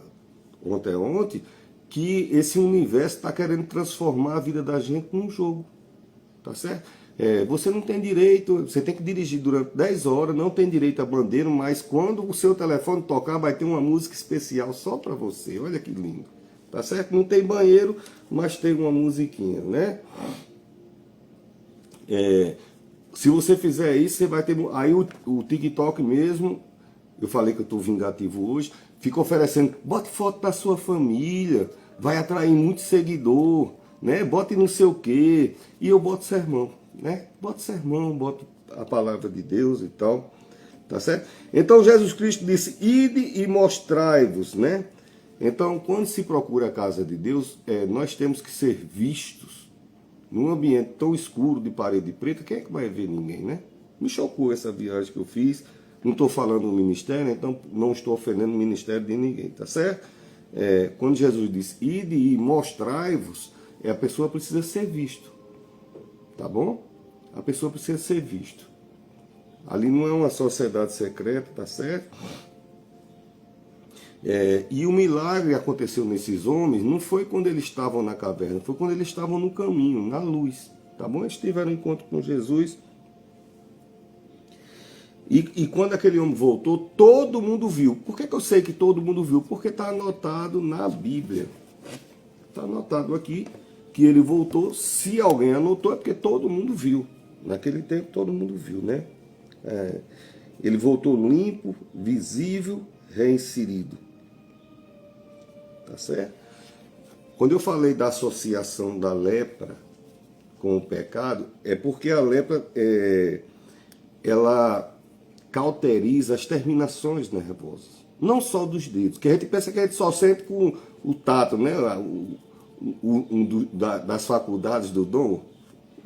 ontem, que esse universo está querendo transformar a vida da gente num jogo. Tá certo? Você não tem direito, você tem que dirigir durante 10 horas, não tem direito a bandeira, mas quando o seu telefone tocar, vai ter uma música especial só para você. Olha que lindo. Tá certo? Não tem banheiro, mas tem uma musiquinha, né? Se você fizer isso, você vai ter... Aí o TikTok mesmo, eu falei que eu estou vingativo hoje, fica oferecendo, bote foto da sua família, vai atrair muito seguidor, né? Bote não sei o quê. E eu boto sermão, né? Boto sermão, boto a palavra de Deus e tal, tá certo? Então Jesus Cristo disse, ide e mostrai-vos, né? Então, quando se procura a casa de Deus, nós temos que ser vistos. Num ambiente tão escuro, de parede preta, quem é que vai ver ninguém, né? Me chocou essa viagem que eu fiz. Não estou falando do ministério, então não estou ofendendo o ministério de ninguém, tá certo? Quando Jesus disse, ide e mostrai-vos, a pessoa precisa ser visto, tá bom? A pessoa precisa ser visto. Ali não é uma sociedade secreta, tá certo? E o milagre aconteceu nesses homens, não foi quando eles estavam na caverna, foi quando eles estavam no caminho, na luz, tá bom? Eles tiveram um encontro com Jesus. E quando aquele homem voltou, todo mundo viu. Por que eu sei que todo mundo viu? Porque está anotado na Bíblia. Está anotado aqui que ele voltou. Se alguém anotou, é porque todo mundo viu. Naquele tempo, todo mundo viu, né? Ele voltou limpo, visível, reinserido. Tá certo? Quando eu falei da associação da lepra com o pecado, é porque a lepra, ela cauteriza as terminações nervosas. Não só dos dedos, que a gente pensa que a gente só sente com o tato, né? Das faculdades do dom.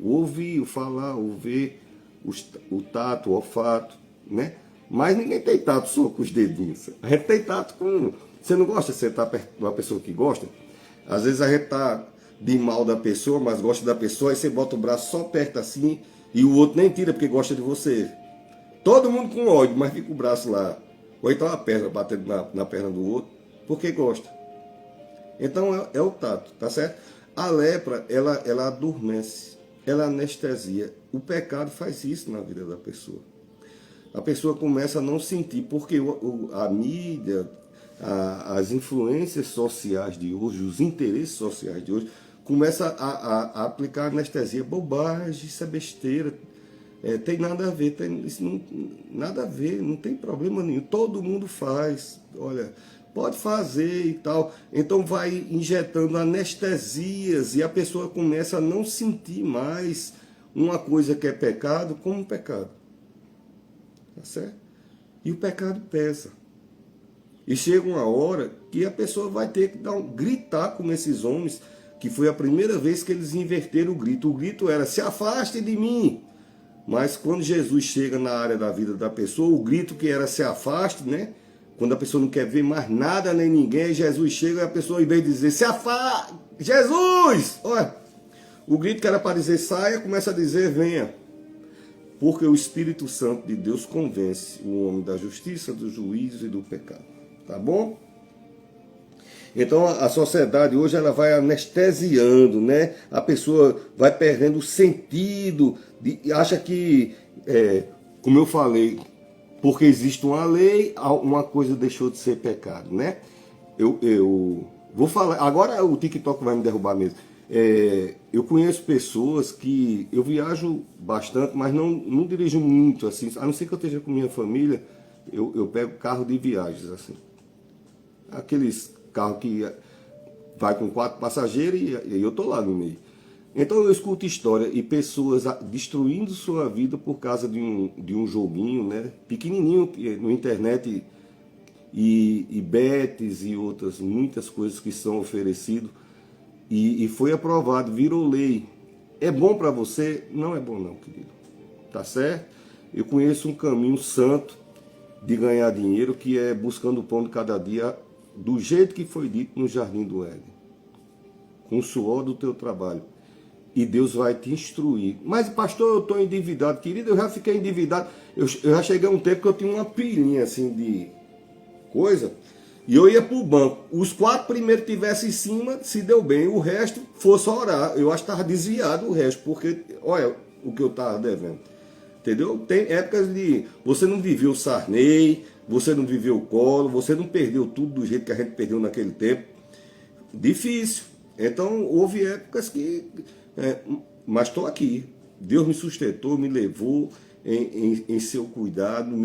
O ouvir, o falar, o ver, o tato, o olfato, né? Mas ninguém tem tato só com os dedinhos. A gente tem tato com... Você não gosta de sentar perto de uma pessoa que gosta? Às vezes a gente tá de mal da pessoa, mas gosta da pessoa, aí você bota o braço só perto assim, E o outro nem tira porque gosta de você. Todo mundo com ódio, mas fica o braço lá. Ou então a perna batendo na perna do outro, porque gosta. Então é o tato, tá certo? A lepra, ela adormece, ela anestesia. O pecado faz isso na vida da pessoa. A pessoa começa a não sentir, porque a mídia, as influências sociais de hoje, os interesses sociais de hoje, começa a aplicar anestesia. Bobagem, isso é besteira. Tem nada a ver, isso não, nada a ver, não tem problema nenhum. Todo mundo faz, olha, pode fazer e tal. Então vai injetando anestesias e a pessoa começa a não sentir mais uma coisa que é pecado como um pecado. Tá certo? E o pecado pesa. E chega uma hora que a pessoa vai ter que gritar como esses homens, que foi a primeira vez que eles inverteram o grito. O grito era: se afaste de mim. Mas quando Jesus chega na área da vida da pessoa, o grito que era se afaste, né? Quando a pessoa não quer ver mais nada nem ninguém, Jesus chega e a pessoa, em vez de dizer se afaste, Jesus! Olha, o grito que era para dizer saia, começa a dizer venha. Porque o Espírito Santo de Deus convence o homem da justiça, do juízo e do pecado. Tá bom? Então a sociedade hoje ela vai anestesiando, né? A pessoa vai perdendo o sentido, acha que, como eu falei, porque existe uma lei, uma coisa deixou de ser pecado, né? Eu vou falar, agora o TikTok vai me derrubar mesmo. Eu conheço pessoas que, eu viajo bastante, mas não dirijo muito, assim, a não ser que eu esteja com minha família, eu pego carro de viagens, assim. Aqueles carro que vai com 4 passageiros e eu tô lá no meio. Então eu escuto história e pessoas destruindo sua vida por causa de um joguinho, né, pequenininho no internet e bets e outras muitas coisas que são oferecidas e foi aprovado, virou lei. É bom para você? Não é bom não, querido. Tá certo? Eu conheço um caminho santo de ganhar dinheiro que é buscando o pão de cada dia, do jeito que foi dito no Jardim do Éden, com o suor do teu trabalho. E Deus vai te instruir. Mas, pastor, eu estou endividado. Querido, eu já fiquei endividado. Eu já cheguei a um tempo que eu tinha uma pilhinha assim de coisa, e eu ia para o banco. Os 4 primeiros que tivessem em cima, se deu bem. O resto, fosse orar. Eu acho que estava desviado o resto, porque, olha o que eu estava devendo. Entendeu? Tem épocas de... Você não viveu o Sarney, você não viveu o Collor, você não perdeu tudo do jeito que a gente perdeu naquele tempo. Difícil. Então, houve épocas que... mas estou aqui. Deus me sustentou, me levou em seu cuidado.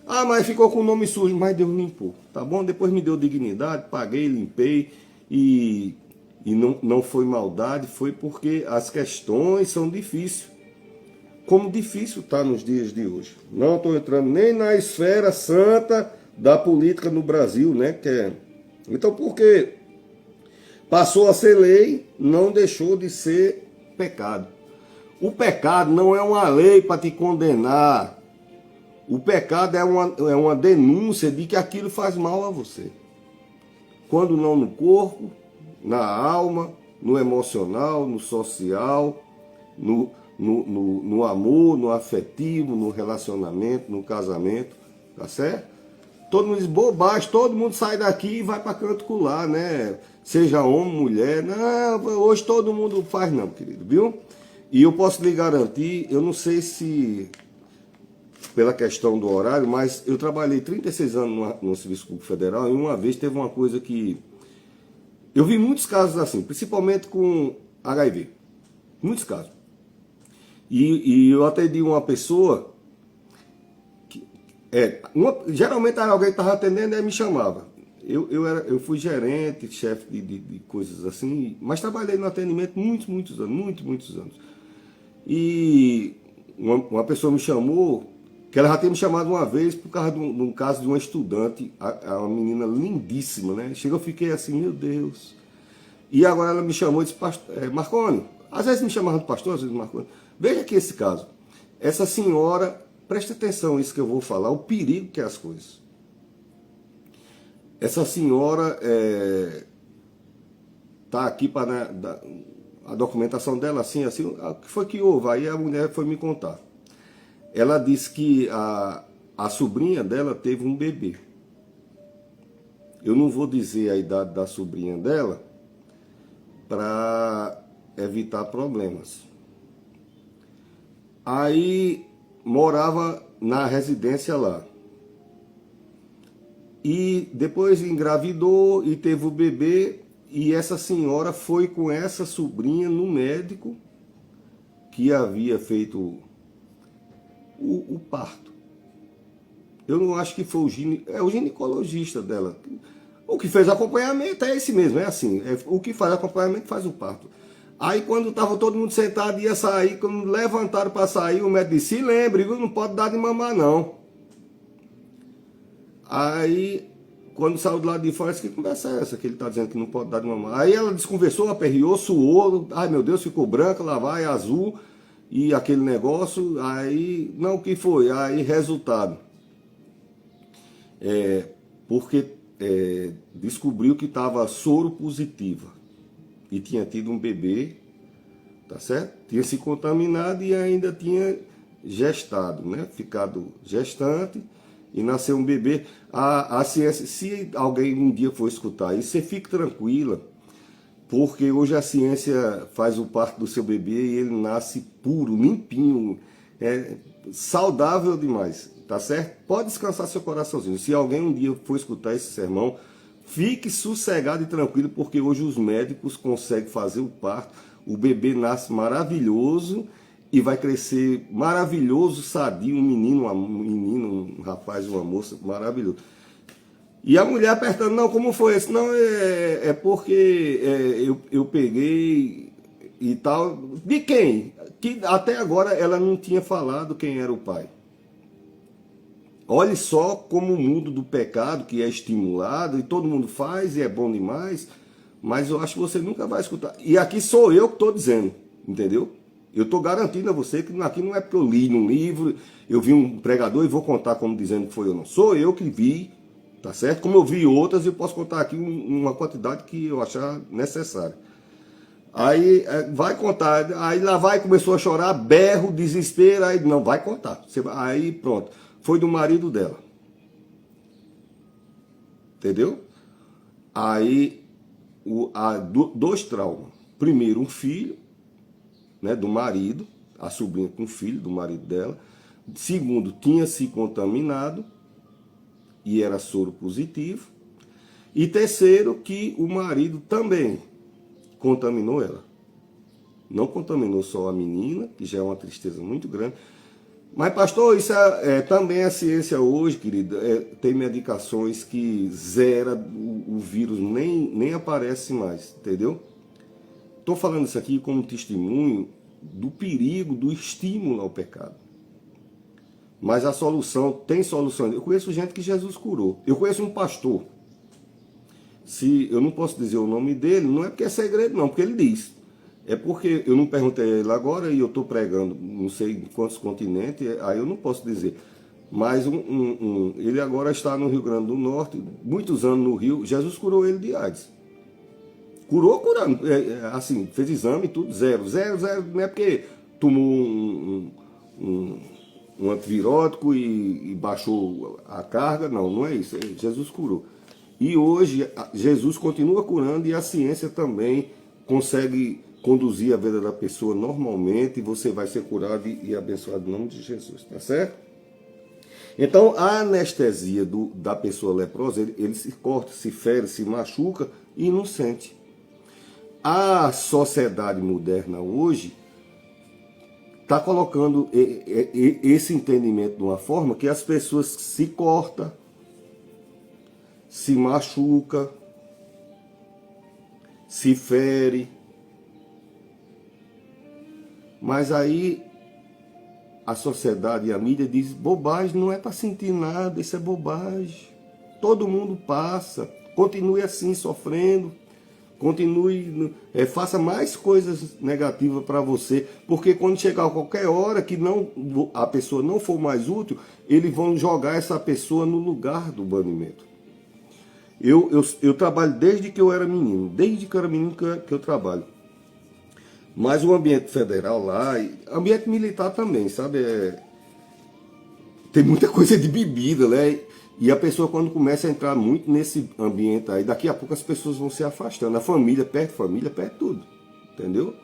Mas ficou com o nome sujo, mas Deus limpou. Tá bom? Depois me deu dignidade, paguei, limpei. E não foi maldade, foi porque as questões são difíceis. Como difícil está nos dias de hoje. Não estou entrando nem na esfera santa da política no Brasil, né? Então, porque passou a ser lei, não deixou de ser pecado. O pecado não é uma lei para te condenar. O pecado é uma denúncia de que aquilo faz mal a você. Quando não no corpo, na alma, no emocional, no social, no amor, no afetivo, no relacionamento, no casamento, tá certo? Todo mundo diz bobagem, todo mundo sai daqui e vai para canto colar, né? Seja homem, mulher, não, hoje todo mundo faz não, querido, viu? E eu posso lhe garantir, eu não sei se pela questão do horário, mas eu trabalhei 36 anos no Serviço Público Federal e uma vez teve uma coisa que... Eu vi muitos casos assim, principalmente com HIV, muitos casos. E eu atendi uma pessoa, geralmente era alguém que estava atendendo e me chamava. Eu fui gerente, chefe de coisas assim, mas trabalhei no atendimento muitos anos. E uma pessoa me chamou, que ela já tinha me chamado uma vez por causa de um caso de uma estudante, uma menina lindíssima, né? Chegou, eu fiquei assim, meu Deus. E agora ela me chamou e disse, Marconi, às vezes me chamava de pastor, às vezes de Marconi. Veja aqui esse caso. Essa senhora, preste atenção nisso que eu vou falar, o perigo que é as coisas. Essa senhora está aqui para a documentação dela assim, assim, o que foi que houve? Aí a mulher foi me contar. Ela disse que a sobrinha dela teve um bebê. Eu não vou dizer a idade da sobrinha dela para evitar problemas. Aí morava na residência lá. E depois engravidou e teve o bebê. E essa senhora foi com essa sobrinha no médico que havia feito o parto. Eu não acho que foi o ginecologista dela. O que fez acompanhamento é esse mesmo, é assim. O que faz acompanhamento faz o parto. Aí quando estava todo mundo sentado, ia sair, quando levantaram para sair, o médico disse, se lembre, não pode dar de mamar não. Aí, quando saiu do lado de fora, disse, que conversa é essa que ele está dizendo que não pode dar de mamar? Aí ela desconversou, aperreou, suou, ai meu Deus, ficou branca, lá vai, azul, e aquele negócio, aí, não, o que foi? Aí, resultado, porque descobriu que estava soro positiva, e tinha tido um bebê, tá certo? Tinha se contaminado e ainda tinha gestado, né? Ficado gestante, e nasceu um bebê. A ciência, se alguém um dia for escutar isso, você fique tranquila, porque hoje a ciência faz o parto do seu bebê e ele nasce puro, limpinho, saudável demais, tá certo? Pode descansar seu coraçãozinho. Se alguém um dia for escutar esse sermão, fique sossegado e tranquilo, porque hoje os médicos conseguem fazer o parto, o bebê nasce maravilhoso, e vai crescer maravilhoso, sadio, um menino, um rapaz, uma moça, maravilhoso. E a mulher apertando, não, como foi isso? Não, porque eu peguei e tal. De quem? Que até agora ela não tinha falado quem era o pai. Olhe só como o mundo do pecado, que é estimulado, e todo mundo faz, e é bom demais, mas eu acho que você nunca vai escutar. E aqui sou eu que estou dizendo, entendeu? Eu estou garantindo a você que aqui não é porque eu li num livro, eu vi um pregador e vou contar como dizendo que foi eu não. Sou eu que vi, tá certo? Como eu vi outras, eu posso contar aqui uma quantidade que eu achar necessária. Aí vai contar, aí lá vai, começou a chorar, berro, desespero, aí não, vai contar. Aí pronto, foi do marido dela. Entendeu? Aí, dois traumas. Primeiro, um filho, né, do marido, a sobrinha com o filho do marido dela. Segundo, tinha se contaminado e era soro positivo. E terceiro, que o marido também contaminou ela. Não contaminou só a menina, que já é uma tristeza muito grande. Mas, pastor, isso também é ciência hoje, querido. Tem medicações que zera o vírus, nem aparece mais, entendeu? Estou falando isso aqui como testemunho do perigo, do estímulo ao pecado. Mas a solução, tem solução. Eu conheço gente que Jesus curou. Eu conheço um pastor. Eu não posso dizer o nome dele, não é porque é segredo não, porque ele diz. É porque eu não perguntei a ele agora e eu estou pregando, não sei em quantos continentes, aí eu não posso dizer. Mas ele agora está no Rio Grande do Norte, muitos anos no Rio, Jesus curou ele de AIDS. Curando, assim, fez exame e tudo, zero, não é porque tomou um antivirótico e baixou a carga, não é isso, Jesus curou. E hoje Jesus continua curando e a ciência também consegue conduzir a vida da pessoa normalmente e você vai ser curado e abençoado em nome de Jesus, tá certo? Então a anestesia da pessoa leprosa, ele se corta, se fere, se machuca e não sente. A sociedade moderna hoje está colocando esse entendimento de uma forma que as pessoas se cortam, se machucam, se ferem. Mas aí a sociedade e a mídia diz, bobagem, não é para sentir nada, isso é bobagem. Todo mundo passa, continue assim sofrendo. Continue, faça mais coisas negativas para você, porque quando chegar a qualquer hora que a pessoa não for mais útil, eles vão jogar essa pessoa no lugar do banimento. Eu trabalho desde que eu era menino, que eu trabalho. Mas o ambiente federal lá, ambiente militar também, sabe? Tem muita coisa de bebida, né? E a pessoa, quando começa a entrar muito nesse ambiente aí, daqui a pouco as pessoas vão se afastando. A família perde tudo, entendeu?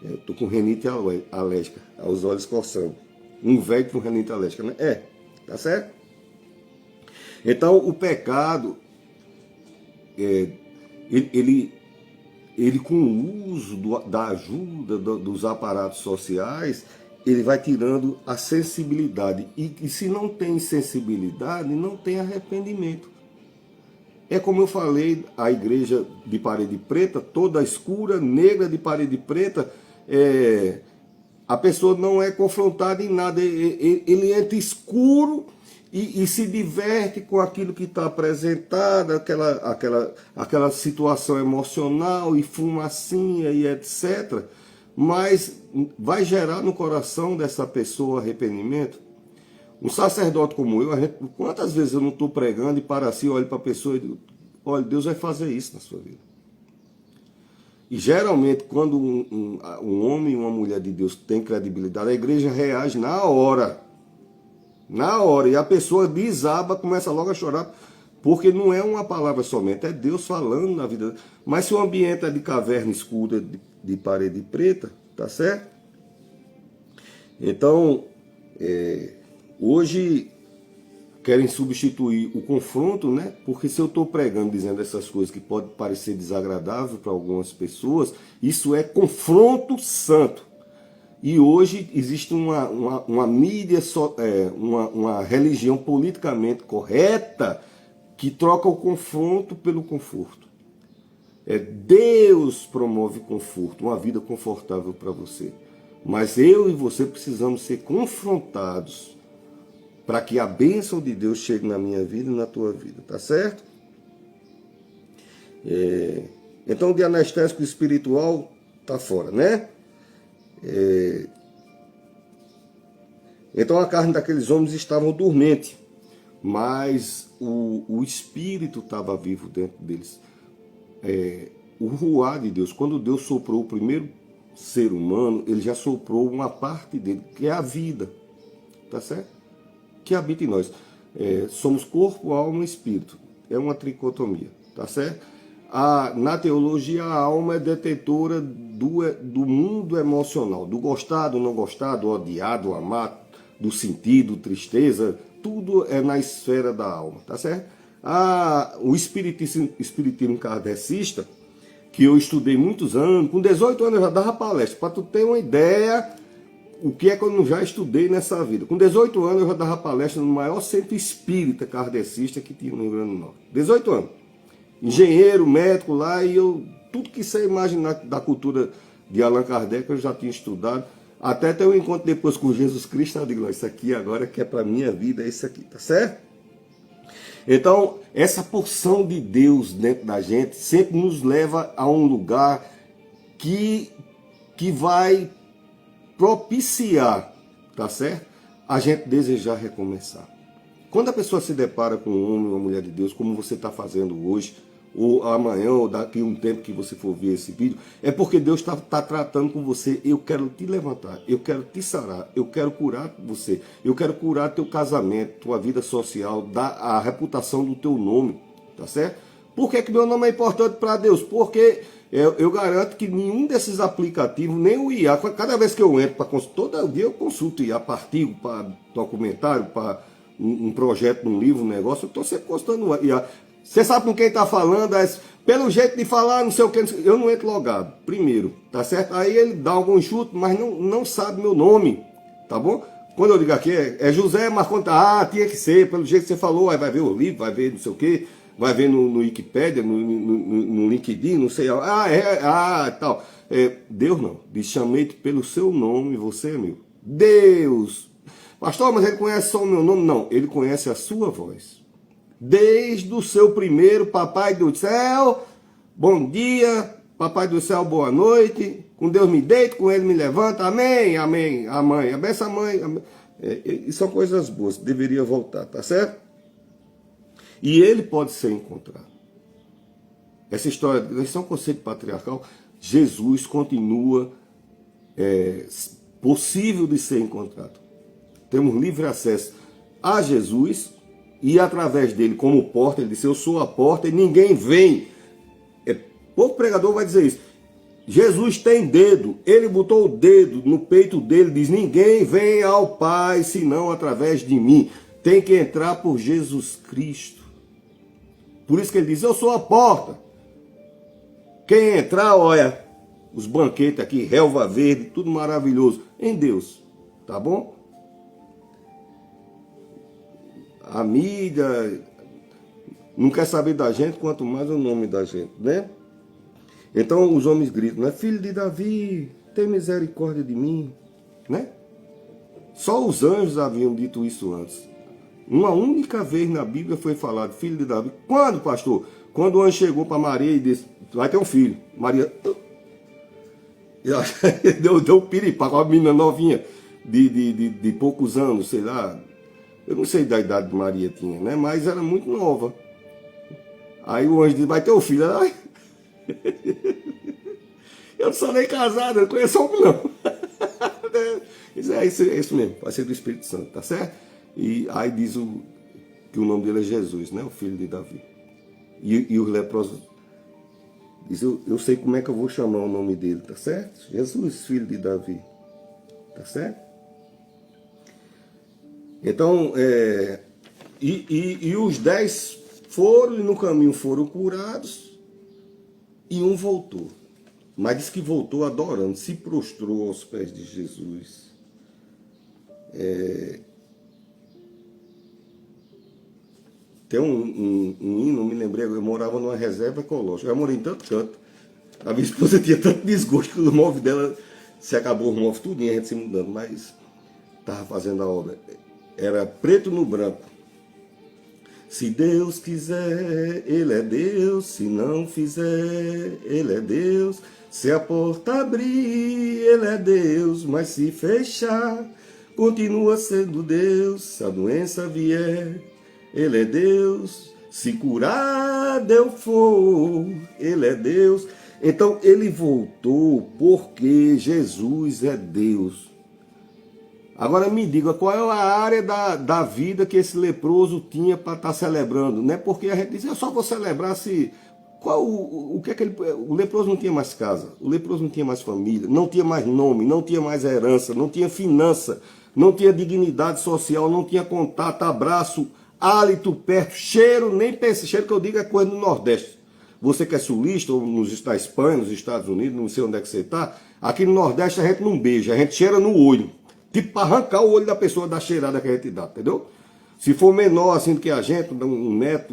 Eu tô com renite alérgica, aos olhos coçando. Um velho com renite alérgica, né? Tá certo? Então, o pecado, ele com o uso da ajuda dos aparatos sociais, ele vai tirando a sensibilidade. E se não tem sensibilidade, não tem arrependimento. É como eu falei, a igreja de parede preta, toda escura, negra de parede preta, a pessoa não é confrontada em nada. Ele entra escuro e se diverte com aquilo que está apresentado, aquela situação emocional e fumacinha e etc. Mas vai gerar no coração dessa pessoa arrependimento? Um sacerdote como eu, quantas vezes eu não estou pregando e para assim, olho para a pessoa e digo, olha, Deus vai fazer isso na sua vida. E geralmente, quando um homem e uma mulher de Deus tem credibilidade, a igreja reage na hora. Na hora. E a pessoa desaba, começa logo a chorar, porque não é uma palavra somente, é Deus falando na vida. Mas se o ambiente é de caverna escura, de parede preta, tá certo? Então, hoje querem substituir o confronto, né? Porque se eu estou pregando, dizendo essas coisas que pode parecer desagradável para algumas pessoas, isso é confronto santo. E hoje existe uma mídia, uma religião politicamente correta que troca o confronto pelo conforto. Deus promove conforto, uma vida confortável para você. Mas eu e você precisamos ser confrontados para que a bênção de Deus chegue na minha vida e na tua vida, tá certo? Então, de anestésico espiritual tá fora, né? Então a carne daqueles homens estava dormente, mas o espírito estava vivo dentro deles. O ruá de Deus, quando Deus soprou o primeiro ser humano, ele já soprou uma parte dele, que é a vida, tá certo? Que habita em nós. Somos corpo, alma e espírito. É uma tricotomia, tá certo? Na teologia, a alma é detentora do mundo emocional, do gostar, do não gostar, do odiar, do amar, do sentido, tristeza, tudo é na esfera da alma, tá certo? O espiritismo kardecista, que eu estudei muitos anos, com 18 anos eu já dava palestra, para tu ter uma ideia o que é que eu já estudei nessa vida. Com 18 anos eu já dava palestra no maior centro espírita kardecista que tinha no Rio Grande do Norte. 18 anos. Engenheiro, médico lá, e tudo que você imaginar da cultura de Allan Kardec eu já tinha estudado. Até ter um encontro depois com Jesus Cristo, eu digo, não, isso aqui agora que é para a minha vida, é isso aqui, tá certo? Então, essa porção de Deus dentro da gente sempre nos leva a um lugar que vai propiciar, tá certo? A gente desejar recomeçar. Quando a pessoa se depara com um homem ou uma mulher de Deus, como você está fazendo hoje, ou amanhã, ou daqui a um tempo que você for ver esse vídeo, é porque Deus está tratando com você. Eu quero te levantar, eu quero te sarar, eu quero curar você, eu quero curar teu casamento, tua vida social, a reputação do teu nome, tá certo? Por que meu nome é importante para Deus? Porque eu garanto que nenhum desses aplicativos, nem o IA, cada vez que eu entro para consultar, todo dia eu consulto IA, para artigo, para documentário, para um projeto, um livro, um negócio, eu estou sempre consultando IA. Você sabe com quem está falando, pelo jeito de falar, não sei o que, eu não entro logado, primeiro, tá certo? Aí ele dá algum chute, mas não sabe meu nome, tá bom? Quando eu digo aqui, é José Marconta, tinha que ser, pelo jeito que você falou, aí vai ver o livro, vai ver não sei o que, vai ver no Wikipédia, no LinkedIn, não sei, tal. Deus não, diz, chamei-te pelo seu nome, você é meu. Deus! Pastor, mas ele conhece só o meu nome? Não, ele conhece a sua voz. Desde o seu primeiro Papai do Céu, bom dia, Papai do Céu, boa noite, com Deus me deito, com Ele me levanta, amém, amém, a mãe, abençoa a mãe, amém. E são coisas boas, deveria voltar, tá certo? E ele pode ser encontrado. Essa história, isso é um conceito patriarcal, Jesus continua possível de ser encontrado. Temos livre acesso a Jesus e através dele como porta, ele disse, eu sou a porta e ninguém vem. Pouco pregador vai dizer isso. Jesus tem dedo, ele botou o dedo no peito dele, diz, ninguém vem ao Pai senão através de mim. Tem que entrar por Jesus Cristo. Por isso que ele diz, eu sou a porta. Quem entrar, olha, os banquetes aqui, relva verde, tudo maravilhoso, em Deus, tá bom? A mídia não quer saber da gente, quanto mais o nome da gente, né? Então os homens gritam, né? Filho de Davi, tem misericórdia de mim, né? Só os anjos haviam dito isso antes. Uma única vez na Bíblia foi falado, filho de Davi. Quando, pastor? Quando o anjo chegou para Maria e disse, vai ter um filho. Maria deu um piripá com uma menina novinha de poucos anos, sei lá. Eu não sei da idade que Maria tinha, né? Mas era muito nova. Aí o anjo disse, vai ter um filho. Ela, eu não sou nem casado, eu não conheço homem não. É isso mesmo, vai ser do Espírito Santo, tá certo? E aí diz que o nome dele é Jesus, né? O filho de Davi. E os leprosos dizem, eu sei como é que eu vou chamar o nome dele, tá certo? Jesus, filho de Davi, tá certo? Então, os 10 foram e no caminho foram curados e um voltou. Mas diz que voltou adorando, se prostrou aos pés de Jesus. Tem um hino, não me lembrei, eu morava numa reserva ecológica, eu morei em tanto canto. A minha esposa tinha tanto desgosto que o móvel dela se acabou, o móvel tudinho, a gente se mudando, mas estava fazendo a obra. Era preto no branco. Se Deus quiser, Ele é Deus. Se não fizer, Ele é Deus. Se a porta abrir, Ele é Deus. Mas se fechar, continua sendo Deus. Se a doença vier, Ele é Deus. Se curar, eu for, Ele é Deus. Então, Ele voltou porque Jesus é Deus. Agora me diga, qual é a área da vida que esse leproso tinha para estar celebrando? Não é porque a gente diz, eu só vou celebrar se... O que é que o leproso não tinha mais casa, o leproso não tinha mais família, não tinha mais nome, não tinha mais herança, não tinha finança, não tinha dignidade social, não tinha contato, abraço, hálito perto, cheiro, nem pensa, cheiro que eu digo é coisa do Nordeste. Você que é sulista, ou na Espanha, nos Estados Unidos, não sei onde é que você está, aqui no Nordeste a gente não beija, a gente cheira no olho. Tipo, para arrancar o olho da pessoa da cheirada que a gente dá, entendeu? Se for menor assim do que a gente, um neto,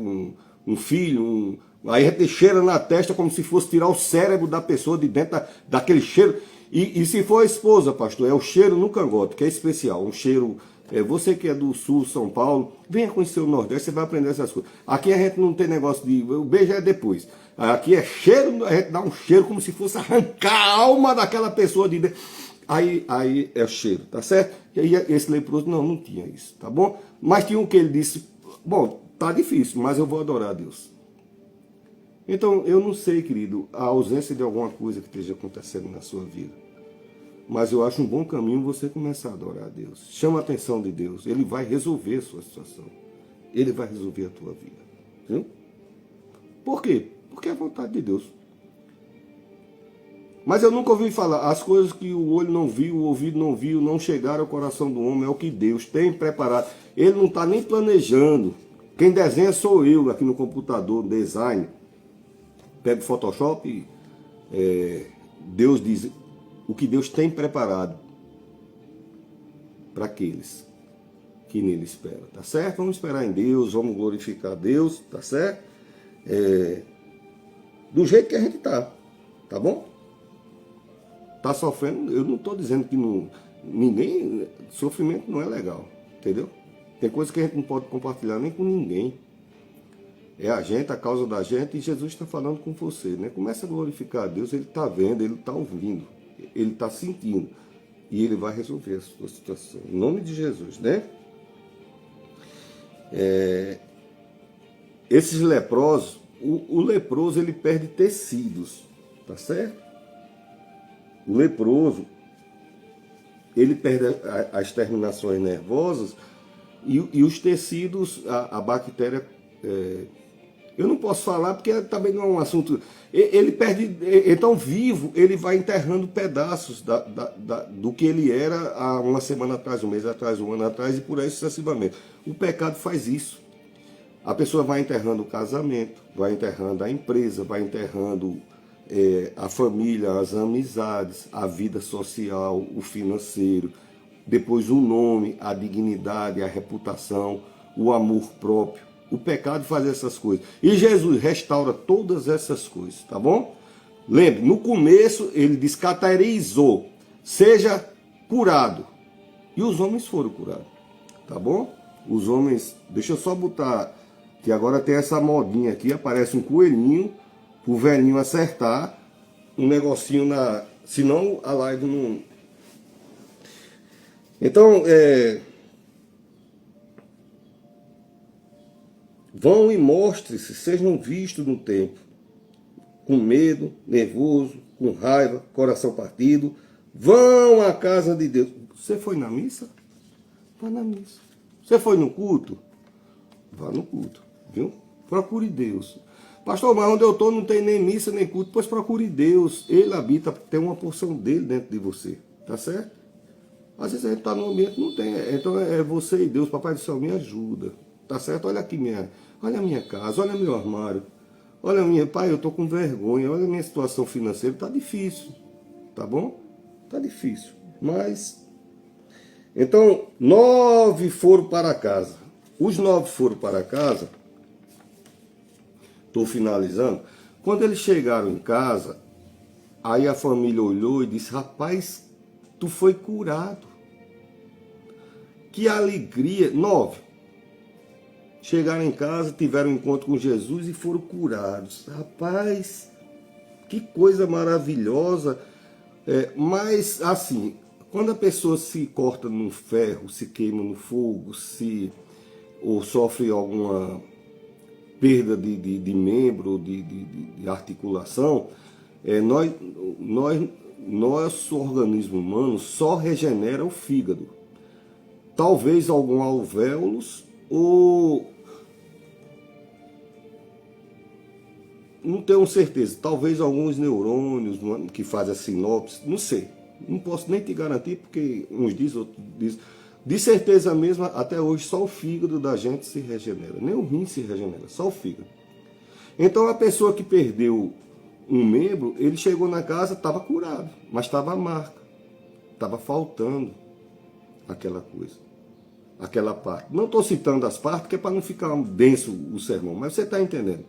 um filho, aí a gente cheira na testa como se fosse tirar o cérebro da pessoa de dentro daquele cheiro. E se for a esposa, pastor, é o cheiro no cangote, que é especial. Um cheiro, você que é do sul, São Paulo, venha conhecer o Nordeste, você vai aprender essas coisas. Aqui a gente não tem negócio de... O beijo é depois. Aqui é cheiro, a gente dá um cheiro como se fosse arrancar a alma daquela pessoa de dentro. Aí é o cheiro, tá certo? E aí esse leproso não tinha isso, tá bom? Mas tinha um que ele disse, bom, tá difícil, mas eu vou adorar a Deus. Então, eu não sei, querido, a ausência de alguma coisa que esteja acontecendo na sua vida. Mas eu acho um bom caminho você começar a adorar a Deus. Chama a atenção de Deus, Ele vai resolver a sua situação. Ele vai resolver a tua vida. Viu? Por quê? Porque é a vontade de Deus. Mas eu nunca ouvi falar, as coisas que o olho não viu, o ouvido não viu, não chegaram ao coração do homem, é o que Deus tem preparado. Ele não está nem planejando. Quem desenha sou eu aqui no computador, design. Pega o Photoshop e Deus diz o que Deus tem preparado para aqueles que nele esperam, tá certo? Vamos esperar em Deus, vamos glorificar Deus, tá certo? Do jeito que a gente tá bom? Tá sofrendo, eu não estou dizendo que ninguém, sofrimento não é legal, entendeu? Tem coisa que a gente não pode compartilhar nem com ninguém. É a gente, a causa da gente, e Jesus está falando com você, né? Começa a glorificar a Deus, Ele está vendo, Ele está ouvindo, Ele está sentindo, e Ele vai resolver a sua situação, em nome de Jesus, né? Esses leprosos, o leproso ele perde tecidos, tá certo? O leproso, ele perde as terminações nervosas e os tecidos, a bactéria... eu não posso falar porque também não é um assunto... Ele perde... Então, vivo, ele vai enterrando pedaços do que ele era há uma semana atrás, um mês atrás, um ano atrás, e por aí sucessivamente. O pecado faz isso. A pessoa vai enterrando o casamento, vai enterrando a empresa, vai enterrando a família, as amizades, a vida social, o financeiro, depois o nome, a dignidade, a reputação, o amor próprio. O pecado faz essas coisas. E Jesus restaura todas essas coisas, tá bom? Lembre, no começo ele diz, caterizou, seja curado. E os homens foram curados, tá bom? Os homens, deixa eu só botar, que agora tem essa modinha aqui, aparece um coelhinho, o velhinho acertar, um negocinho na... Senão a live não... Então, vão e mostrem-se, sejam vistos no tempo, com medo, nervoso, com raiva, coração partido. Vão à casa de Deus. Você foi na missa? Vá na missa. Você foi no culto? Vá no culto, viu? Procure Deus. Pastor, mas onde eu estou não tem nem missa, nem culto. Pois procure Deus. Ele habita, tem uma porção dele dentro de você. Tá certo? Às vezes a gente está num ambiente que não tem. Então é você e Deus. Papai do céu, me ajuda. Tá certo? Olha aqui olha a minha casa, olha meu armário. Olha pai, eu estou com vergonha. Olha a minha situação financeira. Tá difícil. Tá bom? Tá difícil. Mas... Então, 9 foram para casa. Os 9 foram para casa... Estou finalizando. Quando eles chegaram em casa, aí a família olhou e disse, rapaz, tu foi curado. Que alegria. 9. Chegaram em casa, tiveram um encontro com Jesus e foram curados. Rapaz, que coisa maravilhosa. Mas, assim, quando a pessoa se corta no ferro, se queima no fogo, ou sofre alguma... perda de membro, de articulação, nosso organismo humano só regenera o fígado. Talvez algum alvéolos ou... Não tenho certeza. Talvez alguns neurônios que fazem a sinopse, não sei. Não posso nem te garantir porque uns dizem, outros dizem. De certeza mesmo, até hoje, só o fígado da gente se regenera. Nem o rim se regenera, só o fígado. Então, a pessoa que perdeu um membro, ele chegou na casa, estava curado, mas estava a marca. Estava faltando aquela coisa, aquela parte. Não estou citando as partes, que é para não ficar denso o sermão, mas você está entendendo.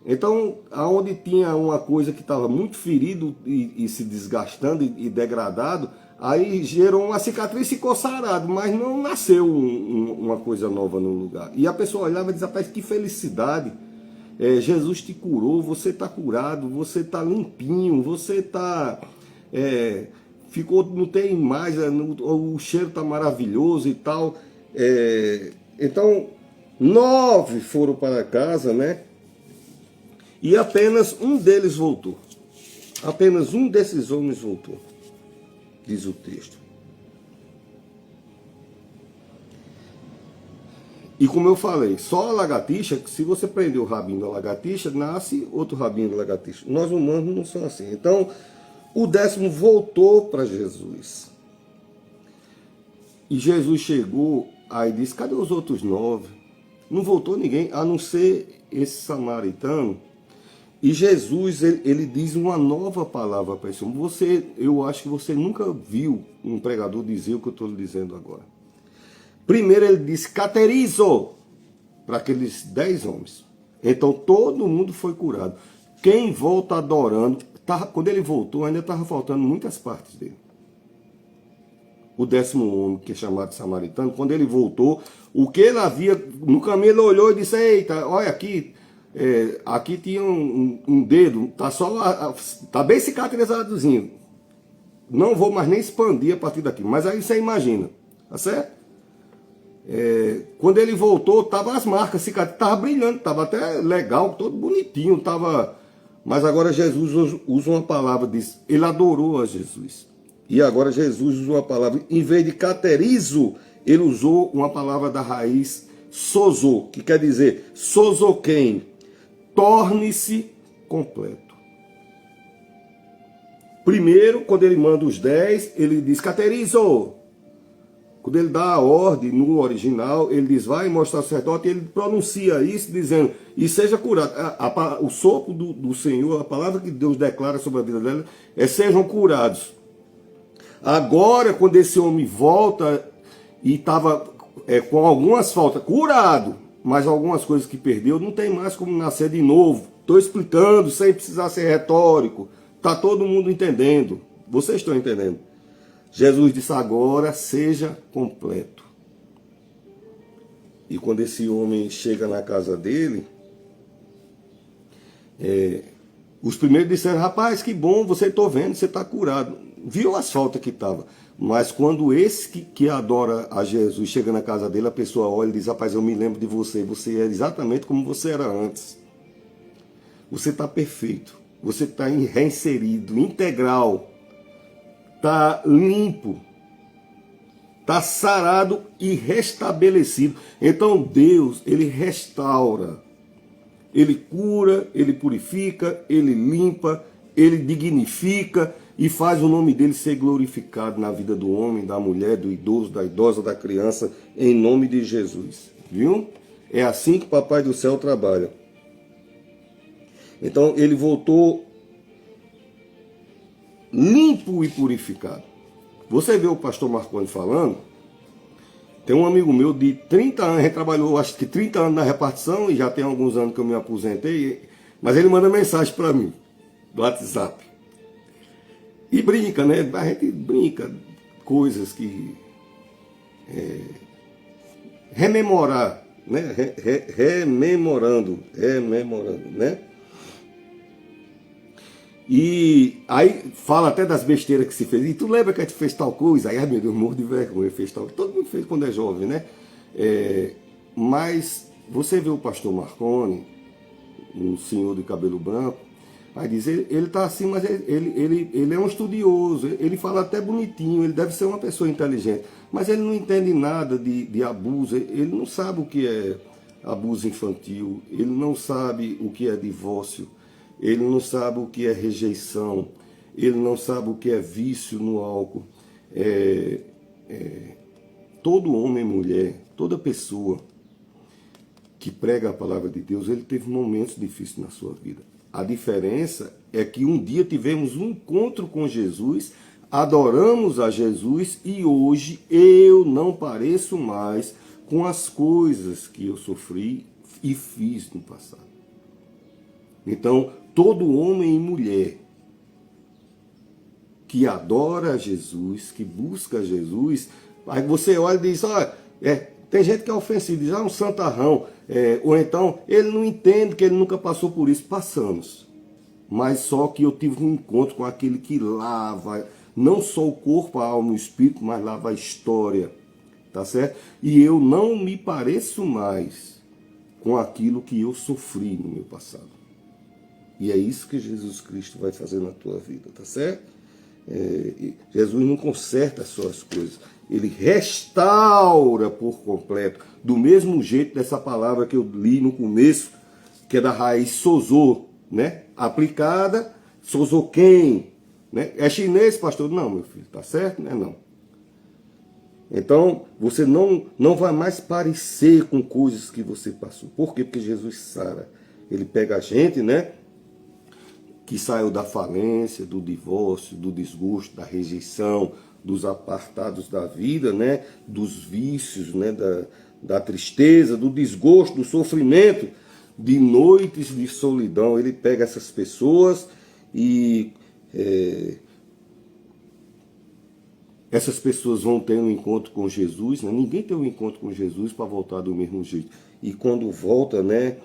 Então, aonde tinha uma coisa que estava muito ferido e se desgastando e degradado, aí gerou uma cicatriz e ficou sarado, mas não nasceu uma coisa nova no lugar. E a pessoa olhava e dizia, rapaz, que felicidade, Jesus te curou, você está curado, você está limpinho, você está... não tem mais, o cheiro está maravilhoso e tal. Então, 9 foram para casa, né? E apenas um deles voltou. Apenas um desses homens voltou, diz o texto. E como eu falei, só a lagartixa, se você prender o rabinho da lagartixa, nasce outro rabinho da lagartixa. Nós humanos não somos assim. Então, o 10º voltou para Jesus. E Jesus chegou, aí disse, cadê os outros 9? Não voltou ninguém, a não ser esse samaritano. E Jesus, ele diz uma nova palavra para esse homem. Eu acho que você nunca viu um pregador dizer o que eu estou lhe dizendo agora. Primeiro ele disse, caterizo, para aqueles 10 homens. Então todo mundo foi curado. Quem volta adorando, quando ele voltou, ainda estava faltando muitas partes dele. O 10º homem, que é chamado de samaritano, quando ele voltou, o que ele havia, no caminho ele olhou e disse, eita, olha aqui... aqui tinha um dedo, tá bem cicatrizadozinho. Não vou mais nem expandir a partir daqui, mas aí você imagina, tá certo? Quando ele voltou, tava as marcas, cicatriz, tava brilhando, tava até legal, todo bonitinho, tava Mas agora Jesus usa uma palavra, diz, ele adorou a Jesus. E agora Jesus usa uma palavra, em vez de caterizo, ele usou uma palavra da raiz sozo, que quer dizer sozoquem, torne-se completo. Primeiro, quando ele manda os 10, ele diz caterizo. Quando ele dá a ordem no original, ele diz, vai mostrar ao sacerdote, e ele pronuncia isso dizendo, e seja curado. O sopro do Senhor, a palavra que Deus declara sobre a vida dela, é sejam curados. Agora, quando esse homem volta e estava com algumas faltas, curado, mas algumas coisas que perdeu, não tem mais como nascer de novo. Estou explicando sem precisar ser retórico. Está todo mundo entendendo. Vocês estão entendendo? Jesus disse agora, seja completo. E quando esse homem chega na casa dele, os primeiros disseram, rapaz, que bom, você está vendo, você está curado. Viu as faltas que estava. Mas quando esse que adora a Jesus chega na casa dele, a pessoa olha e diz, rapaz, eu me lembro de você, você é exatamente como você era antes. Você está perfeito, você está reinserido, integral, está limpo, está sarado e restabelecido. Então Deus, ele restaura, ele cura, ele purifica, ele limpa, ele dignifica e faz o nome dele ser glorificado na vida do homem, da mulher, do idoso, da idosa, da criança, em nome de Jesus. Viu? É assim que o Papai do Céu trabalha. Então ele voltou limpo e purificado. Você vê o pastor Marconi falando? Tem um amigo meu de 30 anos, ele trabalhou acho que 30 anos na repartição e já tem alguns anos que eu me aposentei, mas ele manda mensagem para mim, do WhatsApp. E brinca, né? A gente brinca coisas que... rememorar, né? Rememorando, né? E aí fala até das besteiras que se fez. E tu lembra que a gente fez tal coisa? Aí, ai meu Deus, morro de vergonha, fez tal coisa. Todo mundo fez quando é jovem, né? Mas você vê o pastor Marconi, um senhor de cabelo branco, vai dizer, ele está assim, mas ele é um estudioso, ele fala até bonitinho, ele deve ser uma pessoa inteligente, mas ele não entende nada de abuso, ele não sabe o que é abuso infantil, ele não sabe o que é divórcio, ele não sabe o que é rejeição, ele não sabe o que é vício no álcool. Todo homem e mulher, toda pessoa que prega a palavra de Deus, ele teve momentos difíceis na sua vida. A diferença é que um dia tivemos um encontro com Jesus, adoramos a Jesus e hoje eu não pareço mais com as coisas que eu sofri e fiz no passado. Então, todo homem e mulher que adora a Jesus, que busca Jesus, aí você olha e diz, tem gente que é ofensivo, diz, um santarrão, ou então ele não entende que ele nunca passou por isso. Passamos, mas só que eu tive um encontro com aquele que lava, não só o corpo, a alma e o espírito, mas lava a história, tá certo? E eu não me pareço mais com aquilo que eu sofri no meu passado. E é isso que Jesus Cristo vai fazer na tua vida, tá certo? Jesus não conserta só as coisas, ele restaura por completo, do mesmo jeito dessa palavra que eu li no começo, que é da raiz sozo, né? Aplicada, sozoquem, né? É chinês, pastor? Não, meu filho, tá certo? Não. Então, você não vai mais parecer com coisas que você passou. Por quê? Porque Jesus sara. Ele pega a gente, né? Que saiu da falência, do divórcio, do desgosto, da rejeição, dos apartados da vida, né? Dos vícios, né? Da tristeza, do desgosto, do sofrimento, de noites de solidão. Ele pega essas pessoas e essas pessoas vão ter um encontro com Jesus, né? Ninguém tem um encontro com Jesus para voltar do mesmo jeito. E quando volta, né?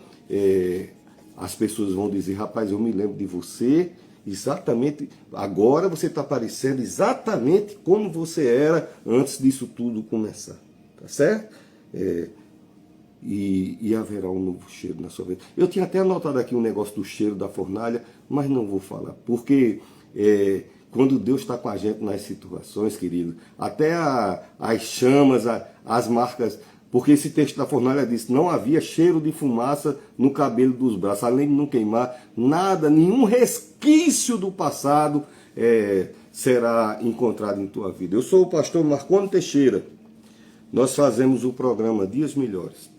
As pessoas vão dizer, rapaz, eu me lembro de você, exatamente, agora você está parecendo exatamente como você era antes disso tudo começar, tá certo? e haverá um novo cheiro na sua vida. Eu tinha até anotado aqui um negócio do cheiro da fornalha, mas não vou falar, porque quando Deus está com a gente nas situações, querido, até as chamas, as marcas, porque esse texto da fornalha diz, não havia cheiro de fumaça no cabelo dos braços, além de não queimar, nada, nenhum resquício do passado será encontrado em tua vida. Eu sou o pastor Marconi Teixeira, nós fazemos o programa Dias Melhores.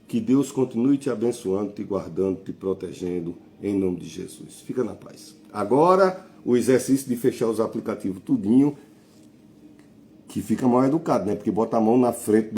Que Deus continue te abençoando, te guardando, te protegendo, em nome de Jesus. Fica na paz. Agora, o exercício de fechar os aplicativos tudinho, que fica mal educado, né? Porque bota a mão na frente